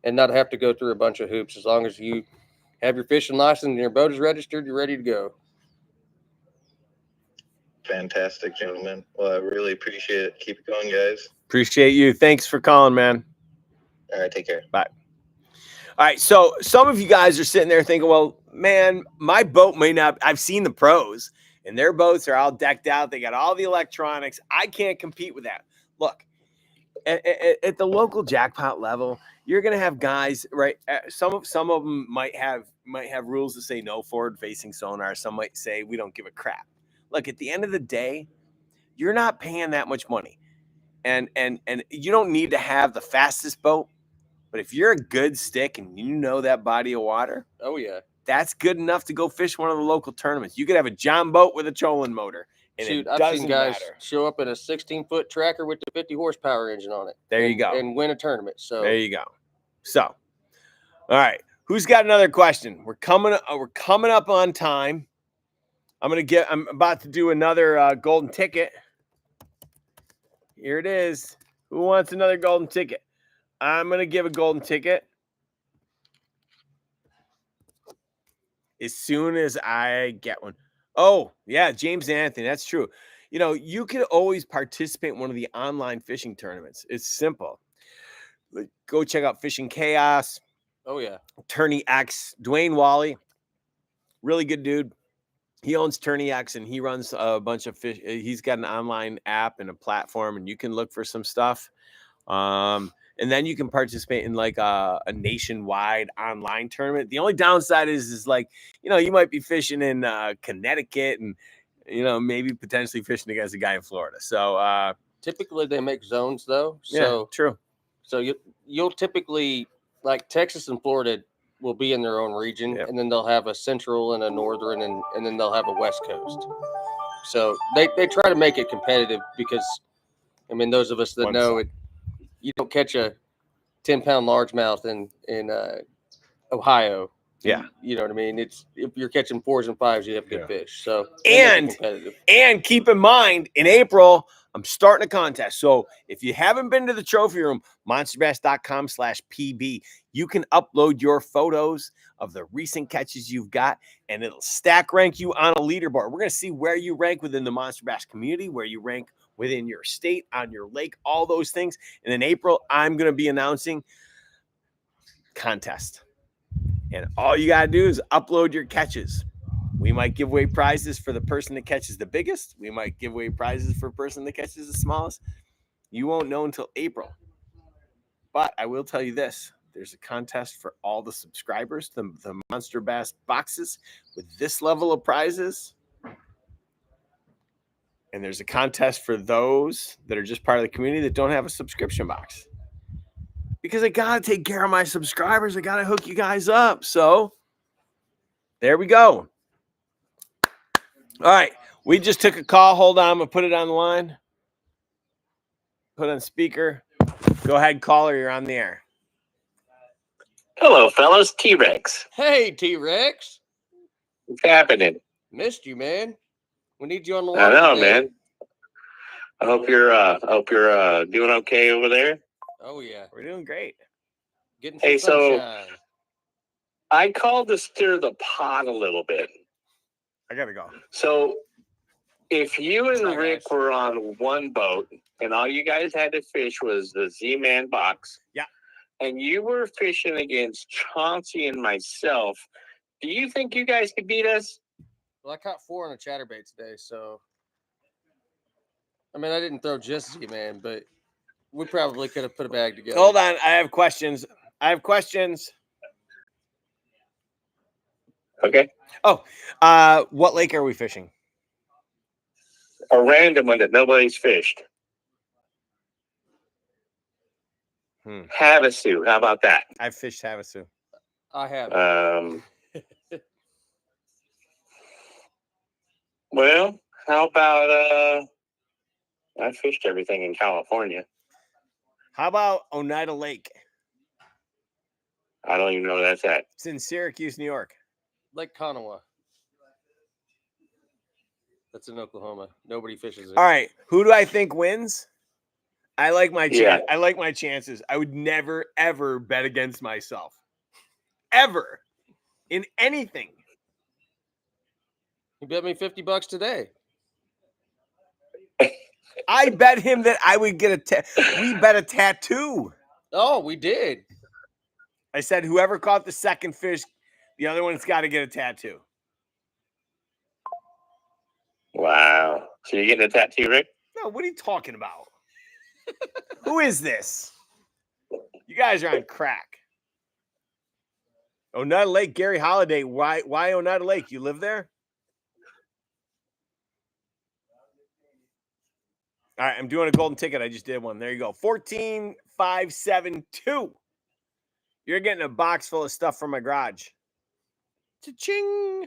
and not have to go through a bunch of hoops. As long as you have your fishing license and your boat is registered, you're ready to go. Fantastic, gentlemen. Well, I really appreciate it. Keep it going, guys. Appreciate you. Thanks for calling, man. All right, take care. Bye. All right, so some of you guys are sitting there thinking, well, man, my boat may not. I've seen the pros, and their boats are all decked out. They got all the electronics. I can't compete with that. Look, at the local jackpot level, you're going to have guys, right? Some of them might have rules that say no forward-facing sonar. Some might say we don't give a crap. Look, at the end of the day, you're not paying that much money. And you don't need to have the fastest boat, but if you're a good stick and you know that body of water, oh yeah, that's good enough to go fish one of the local tournaments. You could have a John boat with a trolling motor, and shoot, I've seen guys show up in a 16-foot tracker with the 50 horsepower engine on it. There you go, and win a tournament. So there you go. So, all right, who's got another question? We're coming up on time. I'm about to do another golden ticket. Here it is. Who wants another golden ticket? I'm going to give a golden ticket as soon as I get one. Oh, yeah, James Anthony. That's true. You can always participate in one of the online fishing tournaments. It's simple. Go check out Fishing Chaos. Oh, yeah. Tourney X. Dwayne Wally. Really good dude. He owns Tourney X, and he runs a bunch of fish. He's got an online app and a platform, and you can look for some stuff. And then you can participate in like a nationwide online tournament. The only downside is like, you might be fishing in Connecticut and, maybe potentially fishing against a guy in Florida. So typically they make zones though. So yeah, true. So you'll typically, like Texas and Florida will be in their own region, and then they'll have a central and a northern, and then they'll have a west coast. So they try to make it competitive because, I mean, those of us that know it, you don't catch a 10-pound largemouth in Ohio. Yeah. You know what I mean? It's if you're catching 4s and 5s, you have good fish. So And keep in mind, in April, I'm starting a contest. So if you haven't been to the trophy room, monsterbass.com/PB, you can upload your photos of the recent catches you've got, and it'll stack rank you on a leaderboard. We're going to see where you rank within the Monster Bass community, where you rank within your state, on your lake, all those things. And in April, I'm going to be announcing contest. And all you got to do is upload your catches. We might give away prizes for the person that catches the biggest. We might give away prizes for a person that catches the smallest. You won't know until April. But I will tell you this. There's a contest for all the subscribers, the Monster Bass boxes with this level of prizes. And there's a contest for those that are just part of the community that don't have a subscription box. Because I got to take care of my subscribers. I got to hook you guys up. So there we go. All right. We just took a call. Hold on. I'm going to put it on the line. Put on speaker. Go ahead, caller. You're on the air. Hello, fellas. T-Rex. Hey, T-Rex. What's happening? Missed you, man. We need you on the line. I know, today. man. I hope you're doing okay over there. Oh yeah, we're doing great. Getting some sunshine. So I called to stir the pot a little bit. I gotta go. So if you and Rick were on one boat and all you guys had to fish was the Z-Man box, yeah, and you were fishing against Chauncey and myself, do you think you guys could beat us? Well, I caught 4 on a chatterbait today, so I mean I didn't throw just Z-Man, but we probably could have put a bag together. Hold on, I have questions. Okay. Oh, what lake are we fishing? A random one that nobody's fished. Havasu. How about that? I've fished Havasu. I have. Well, how about I fished everything in California. How about Oneida Lake? I don't even know where that's at. It's in Syracuse, New York. Lake Kanawha. That's in Oklahoma. Nobody fishes it. All right. Who do I think wins? I like my I like my chances. I would never, ever bet against myself. Ever. In anything. You bet me $50 today. I bet him that I would get we bet a tattoo. Oh, we did. I said whoever caught the second fish, the other one's got to get a tattoo. Wow. So you're getting a tattoo, Rick? No, what are you talking about? Who is this? You guys are on crack. Oneida Lake, Gary Holiday. Why Oneida Lake? You live there? All right, I'm doing a golden ticket. I just did one. There you go. 14,572. You're getting a box full of stuff from my garage. Cha-ching.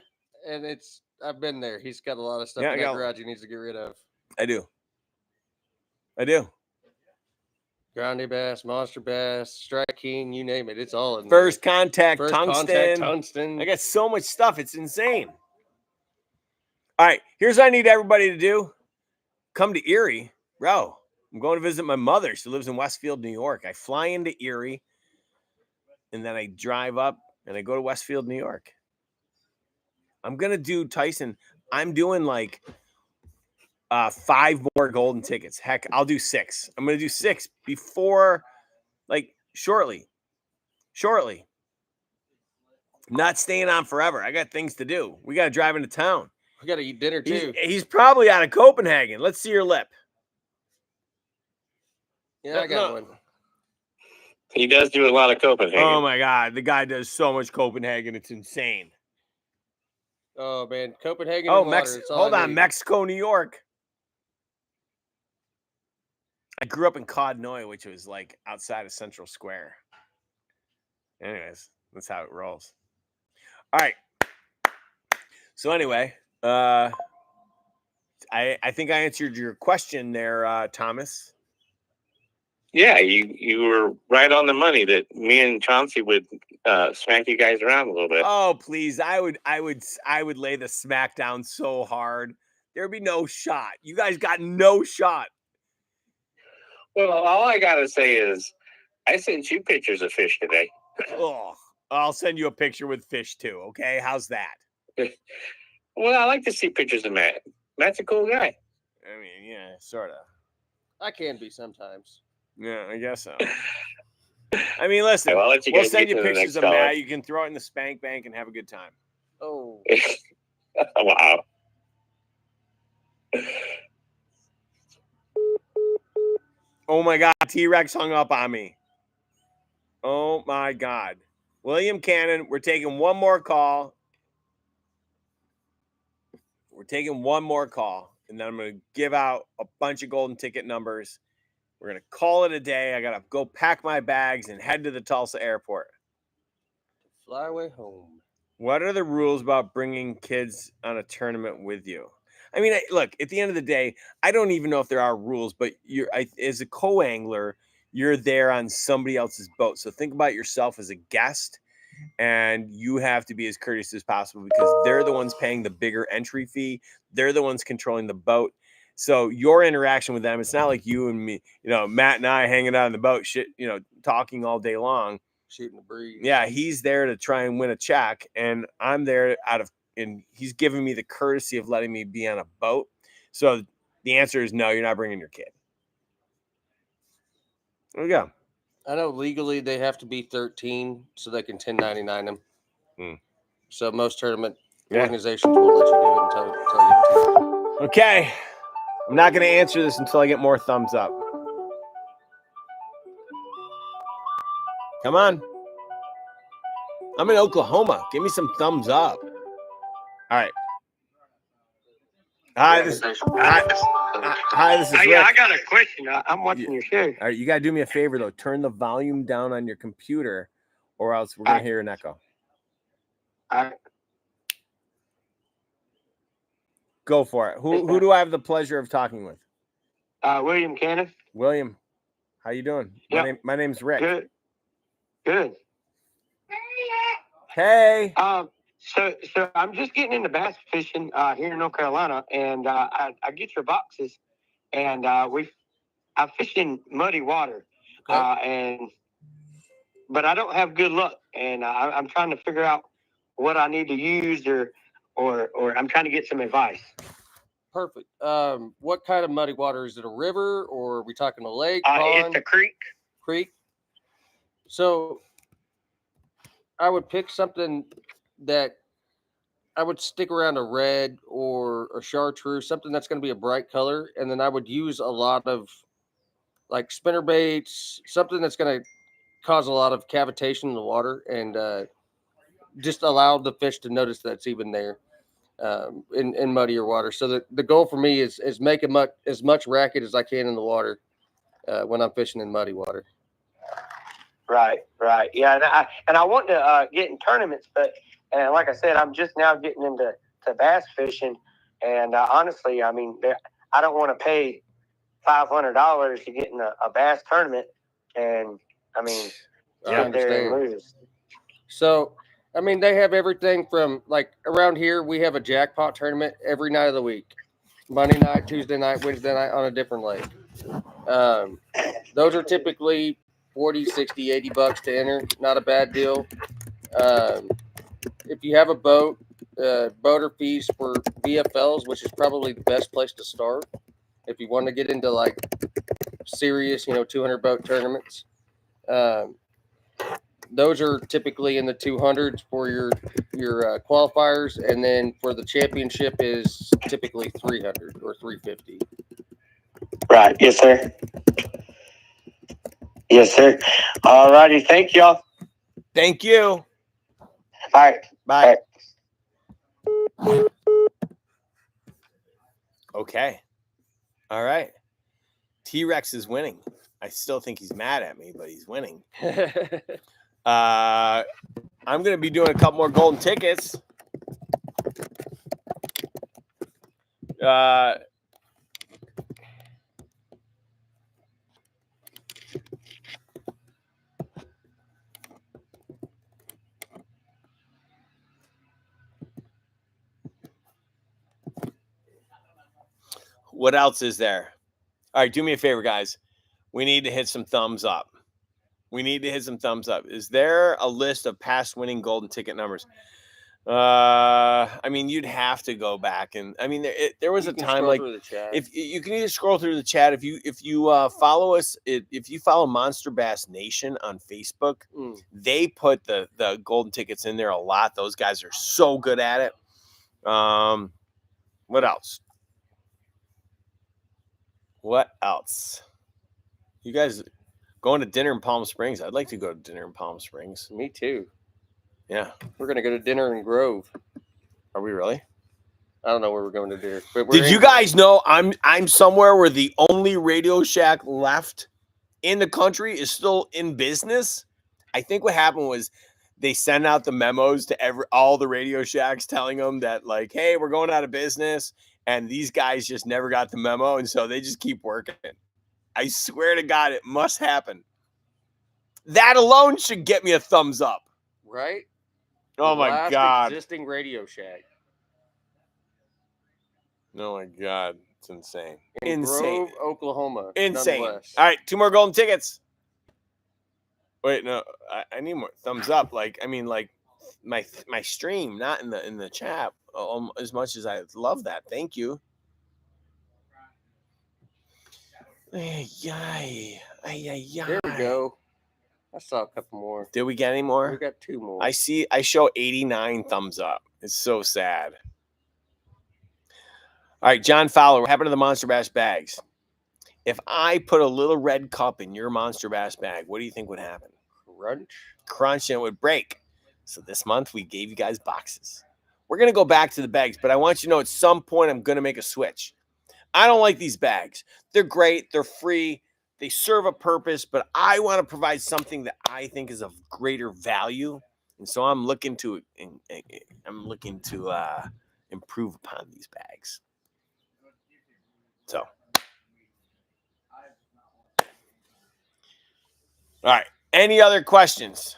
And I've been there. He's got a lot of stuff in that garage he needs to get rid of. I do. Grande bass, monster bass, strike king, you name it. It's all in First there. contact, tungsten. I got so much stuff. It's insane. All right, here's what I need everybody to do. Come to Erie. Bro, I'm going to visit my mother. She lives in Westfield, New York. I fly into Erie, and then I drive up, and I go to Westfield, New York. I'm going to do Tyson. I'm doing like 5 more golden tickets. Heck, I'll do 6. I'm going to do 6 before, like, shortly. I'm not staying on forever. I got things to do. We got to drive into town. We got to eat dinner, too. He's probably out of Copenhagen. Let's see your lip. Yeah, I got one. He does do a lot of Copenhagen. Oh, my God. The guy does so much Copenhagen. It's insane. Oh, man. Copenhagen. Oh, hold on. Mexico, New York. I grew up in Codnoy, which was like outside of Central Square. Anyways, that's how it rolls. All right. So anyway, I think I answered your question there, Thomas. Yeah, you were right on the money that me and Chauncey would smack you guys around a little bit. Oh, please. I would lay the smack down so hard. There'd be no shot. You guys got no shot. Well, all I gotta say is, I sent you pictures of fish today. Oh, I'll send you a picture with fish too. Okay, how's that? Well, I like to see pictures of Matt. Matt's a cool guy. I mean, yeah, sort of. I can be sometimes. Yeah, I guess so. I mean, listen, Well, I'll let you we'll guys send get you to the pictures next of caller. Matt. You can throw it in the spank bank and have a good time. Oh, Wow. Oh my God, T-Rex hung up on me. Oh my God. William Cannon, we're taking one more call. We're taking one more call, and then I'm going to give out a bunch of golden ticket numbers. We're going to call it a day. I got to go pack my bags and head to the Tulsa airport. fly away home. What are the rules about bringing kids on a tournament with you? I mean, look, at the end of the day, I don't even know if there are rules, but as a co-angler, you're there on somebody else's boat. So think about yourself as a guest, and you have to be as courteous as possible because they're the ones paying the bigger entry fee. They're the ones controlling the boat. So your interaction with them, it's not like you and me, Matt and I hanging out on the boat, talking all day long. Shooting the breeze. Yeah, he's there to try and win a check, and I'm there and he's giving me the courtesy of letting me be on a boat. So the answer is no, you're not bringing your kid. There we go. I know legally they have to be 13 so they can 1099 them. So most tournament organizations will let you do it until you. Okay. I'm not going to answer this until I get more thumbs up. Come on. I'm in Oklahoma. Give me some thumbs up. All right. Hi, this is Rick. I got a question. I'm watching your show. All right, you got to do me a favor, though. Turn the volume down on your computer, or else we're going to hear an echo. All right. Go for it. Who do I have the pleasure of talking with? William Cannon. William, how you doing? Yep. My name's Rick. Good. Hey. So I'm just getting into bass fishing here in North Carolina, and I get your boxes, and I fish in muddy water, but I don't have good luck, and I'm trying to figure out what I need to use, or I'm trying to get some advice. Perfect. What kind of muddy water? Is it a river, or are we talking a lake? It's a creek. Creek. So I would pick something that I would stick around a red or a chartreuse, something that's going to be a bright color. And then I would use a lot of like spinner baits, something that's going to cause a lot of cavitation in the water and just allow the fish to notice that's even there in muddier water. So the goal for me is make as much racket as I can in the water when I'm fishing in muddy water. Right. Yeah, and I want to get in tournaments, but like I said, I'm just now getting into bass fishing, and honestly, I mean, I don't want to pay $500 to get in a bass tournament, and I mean, sit there and lose. So, I mean, they have everything from like around here. We have a jackpot tournament every night of the week, Monday night, Tuesday night, Wednesday night on a different lake. Those are typically $40, $60, $80 to enter. Not a bad deal. If you have a boat, boater fees for VFLs, which is probably the best place to start. If you want to get into like serious, 200 boat tournaments, those are typically in the 200s for your qualifiers, and then for the championship is typically 300 or 350. Right. Yes, sir. All righty. Thank y'all. Thank you. All right. Bye. Okay. All right. T-Rex is winning. I still think he's mad at me, but he's winning. I'm going to be doing a couple more golden tickets. What else is there? All right, do me a favor, guys. We need to hit some thumbs up. We need to hit some thumbs up. Is there a list of past winning golden ticket numbers? I mean, you'd have to go back, and I mean, there was a time like if you can either scroll through the chat, if you follow us, if you follow Monster Bass Nation on Facebook, they put the golden tickets in there a lot. Those guys are so good at it. What else? What else? You guys going to dinner in Palm Springs? I'd like to go to dinner in Palm Springs. Me too. Yeah. We're going to go to dinner in Grove. Are we really? I don't know where we're going to dinner. But did you guys know I'm somewhere where the only Radio Shack left in the country is still in business? I think what happened was they sent out the memos to all the Radio Shacks telling them that, like, hey, we're going out of business. And these guys just never got the memo. And so they just keep working. I swear to God, it must happen. That alone should get me a thumbs up. Right? Oh, my God. Existing Radio Shack. Oh, my God. It's insane. In insane. Grove, Oklahoma. Insane. All right, 2 more golden tickets. Wait, no. I need more thumbs up. Like, I mean, like my stream, not in the chat. As much as I love that. Thank you. There we go. I saw a couple more. Did we get any more? We got 2 more. I show 89 thumbs up. It's so sad. All right, John Fowler, what happened to the Monster Bass bags? If I put a little red cup in your Monster Bass bag, what do you think would happen? Crunch, and it would break. So this month we gave you guys boxes. We're going to go back to the bags, but I want you to know at some point I'm going to make a switch. I don't like these bags. They're great. They're free. They serve a purpose, but I want to provide something that I think is of greater value. And so I'm looking to improve upon these bags. So, all right. Any other questions?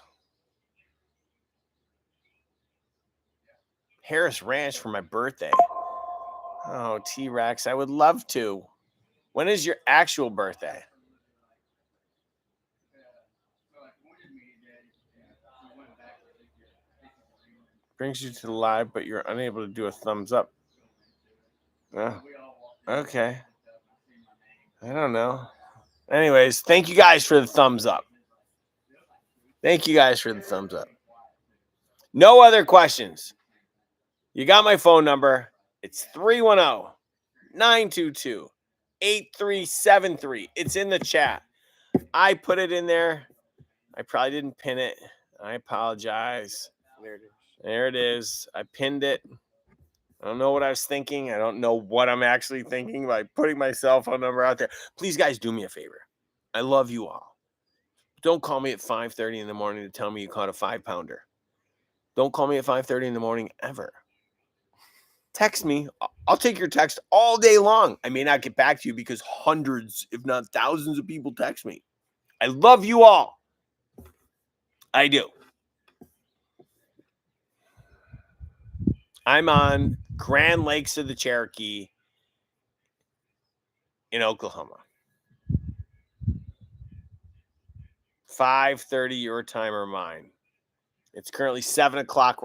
Harris Ranch for my birthday. Oh, T-Rex, I would love to. When is your actual birthday? Brings you to the live, but you're unable to do a thumbs up. Oh, okay. I don't know. Anyways, thank you guys for the thumbs up. Thank you guys for the thumbs up. No other questions. You got my phone number. It's 310-922-8373. It's in the chat. I put it in there. I probably didn't pin it. I apologize. There it is. I pinned it. I don't know what I was thinking. I don't know what I'm actually thinking by putting my cell phone number out there. Please, guys, do me a favor. I love you all. Don't call me at 5:30 in the morning to tell me you caught a 5-pounder. Don't call me at 5:30 in the morning ever. Text me. I'll take your text all day long. I may not get back to you because hundreds, if not thousands of people text me. I love you all. I do. I'm on Grand Lakes of the Cherokee in Oklahoma. 5:30 your time or mine. It's currently 7 o'clock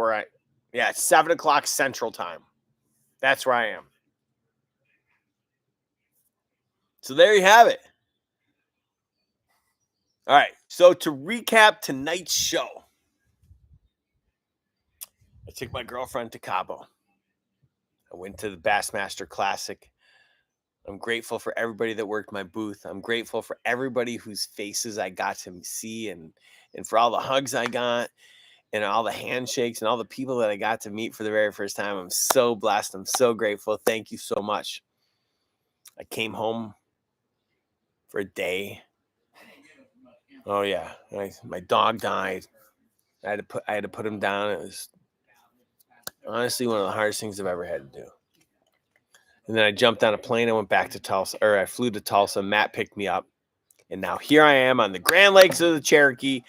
it's 7 o'clock Central Time. That's where I am. So there you have it. All right. So to recap tonight's show, I took my girlfriend to Cabo. I went to the Bassmaster Classic. I'm grateful for everybody that worked my booth. I'm grateful for everybody whose faces I got to see and for all the hugs I got and all the handshakes and all the people that I got to meet for the very first time. I'm so blessed. I'm so grateful. Thank you so much. I came home for a day. Oh yeah, my dog died. I had to put him down. It was honestly one of the hardest things I've ever had to do. And then I jumped on a plane. I went back to Tulsa, or I flew to Tulsa. Matt picked me up, and now here I am on the Grand Lakes of the Cherokee,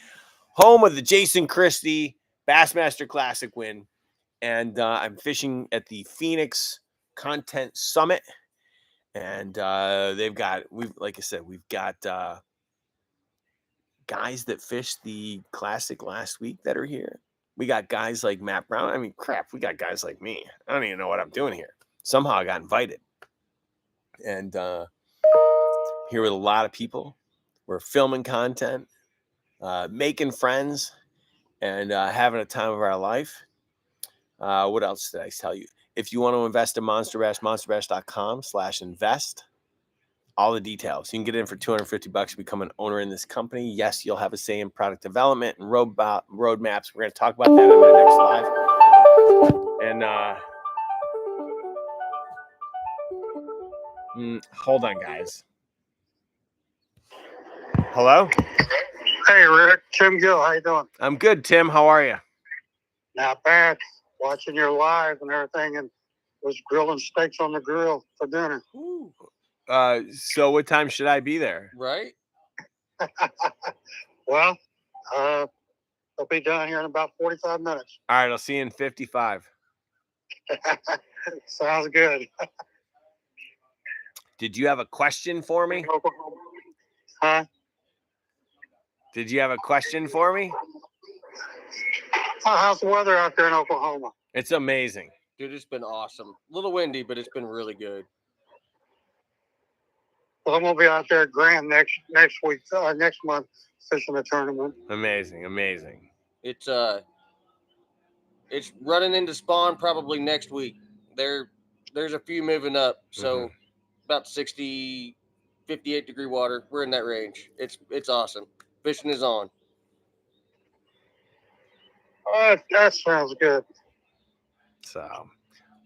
home of the Jason Christie Bassmaster Classic win, and I'm fishing at the Phoenix Content Summit. And like I said, we've got guys that fished the Classic last week that are here. We got guys like Matt Brown. I mean, crap, we got guys like me. I don't even know what I'm doing here. Somehow I got invited. And here with a lot of people. We're filming content, making friends, and having a time of our life. What else did I tell you? If you want to invest in Monster Bass, monsterbass.com/invest. All the details. You can get in for $250 to become an owner in this company. Yes, you'll have a say in product development and roadmaps. We're going to talk about that on my next live. And hold on, guys. Hello? Hey, Rick. Tim Gill, how you doing? I'm good, Tim. How are you? Not bad. Watching your live and everything, and was grilling steaks on the grill for dinner. Ooh. So what time should I be there? Right? Well, I'll be down here in about 45 minutes. All right, I'll see you in 55. Sounds good. Did you have a question for me? Huh? Did you have a question for me? How's the weather out there in Oklahoma? It's amazing. Dude, it's been awesome. A little windy, but it's been really good. Well, I'm gonna be out there at Graham next week, next month, fishing a tournament. Amazing, amazing. It's running into spawn probably next week. There's a few moving up, so about 60, 58 degree water. We're in that range. It's awesome. Fishing is on. That sounds good. So,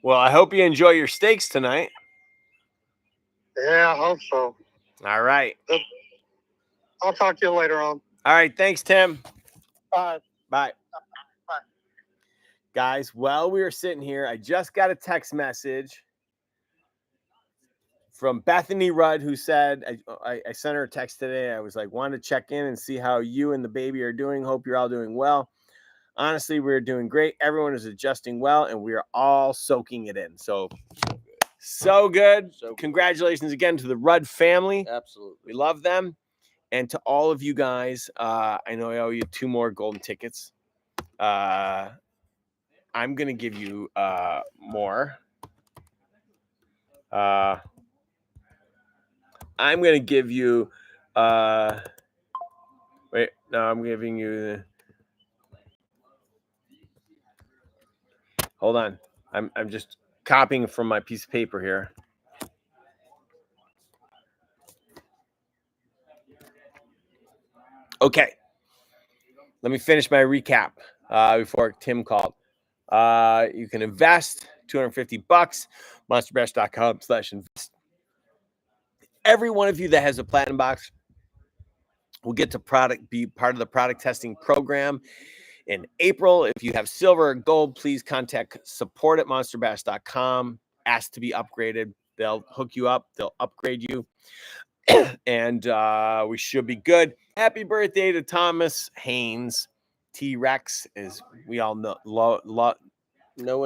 well, I hope you enjoy your steaks tonight. Yeah, I hope so. All right. I'll talk to you later on. All right. Thanks, Tim. Bye. Bye. Guys, while we were sitting here, I just got a text message from Bethany Rudd, who said, I sent her a text today. I was like, wanted to check in and see how you and the baby are doing. Hope you're all doing well. Honestly, we're doing great. Everyone is adjusting well, and we are all soaking it in. So good. Congratulations again to the Rudd family. Absolutely. We love them. And to all of you guys, I know I owe you 2 more golden tickets. I'm going to give you more. I'm going to give you wait, no, I'm giving you the hold on. I'm just copying from my piece of paper here. Okay. Let me finish my recap before Tim called. You can invest $250, monsterbass.com/invest. Every one of you that has a platinum box will get to be part of the product testing program in April. If you have silver or gold, please contact support@monsterbass.com. Ask to be upgraded. They'll hook you up. They'll upgrade you. And we should be good. Happy birthday to Thomas Haynes. T-Rex, as we all know, know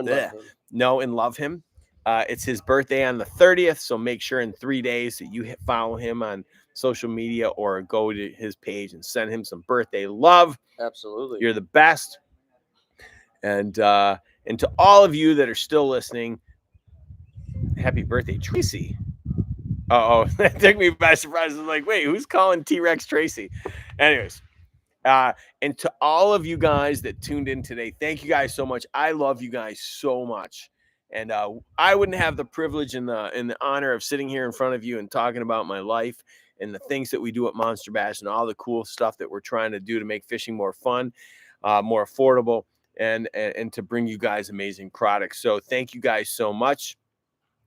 and love him. It's his birthday on the 30th, so make sure in 3 days that you follow him on social media or go to his page and send him some birthday love. Absolutely. You're the best. And to all of you that are still listening, happy birthday, Tracy. Oh, that took me by surprise. I was like, wait, who's calling T-Rex Tracy? Anyways, and to all of you guys that tuned in today, thank you guys so much. I love you guys so much. And I wouldn't have the privilege and the honor of sitting here in front of you and talking about my life and the things that we do at Monster Bass and all the cool stuff that we're trying to do to make fishing more fun, more affordable, and to bring you guys amazing products. So thank you guys so much.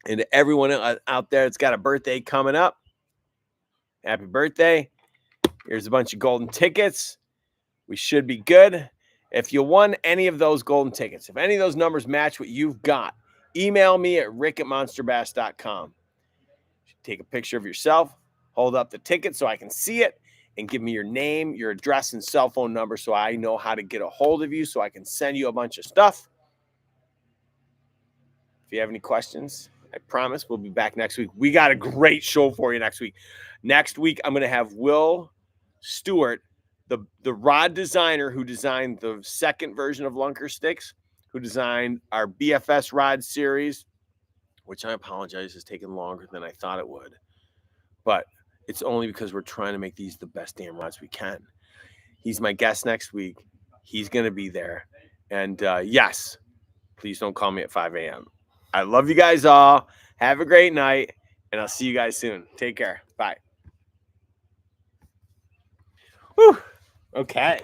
And to everyone out there that's got a birthday coming up, happy birthday. Here's a bunch of golden tickets. We should be good. If you won any of those golden tickets, if any of those numbers match what you've got, email me at rick@monsterbass.com. Take a picture of yourself, hold up the ticket so I can see it, and give me your name, your address, and cell phone number so I know how to get a hold of you so I can send you a bunch of stuff. If you have any questions, I promise we'll be back next week. We got a great show for you next week. Next week, I'm going to have Will Stewart, the rod designer who designed the second version of Lunker Sticks, who designed our BFS rod series, which I apologize has taken longer than I thought it would. But it's only because we're trying to make these the best damn rods we can. He's my guest next week. He's going to be there. And yes, please don't call me at 5 a.m. I love you guys all. Have a great night. And I'll see you guys soon. Take care. Bye. Whew. Okay.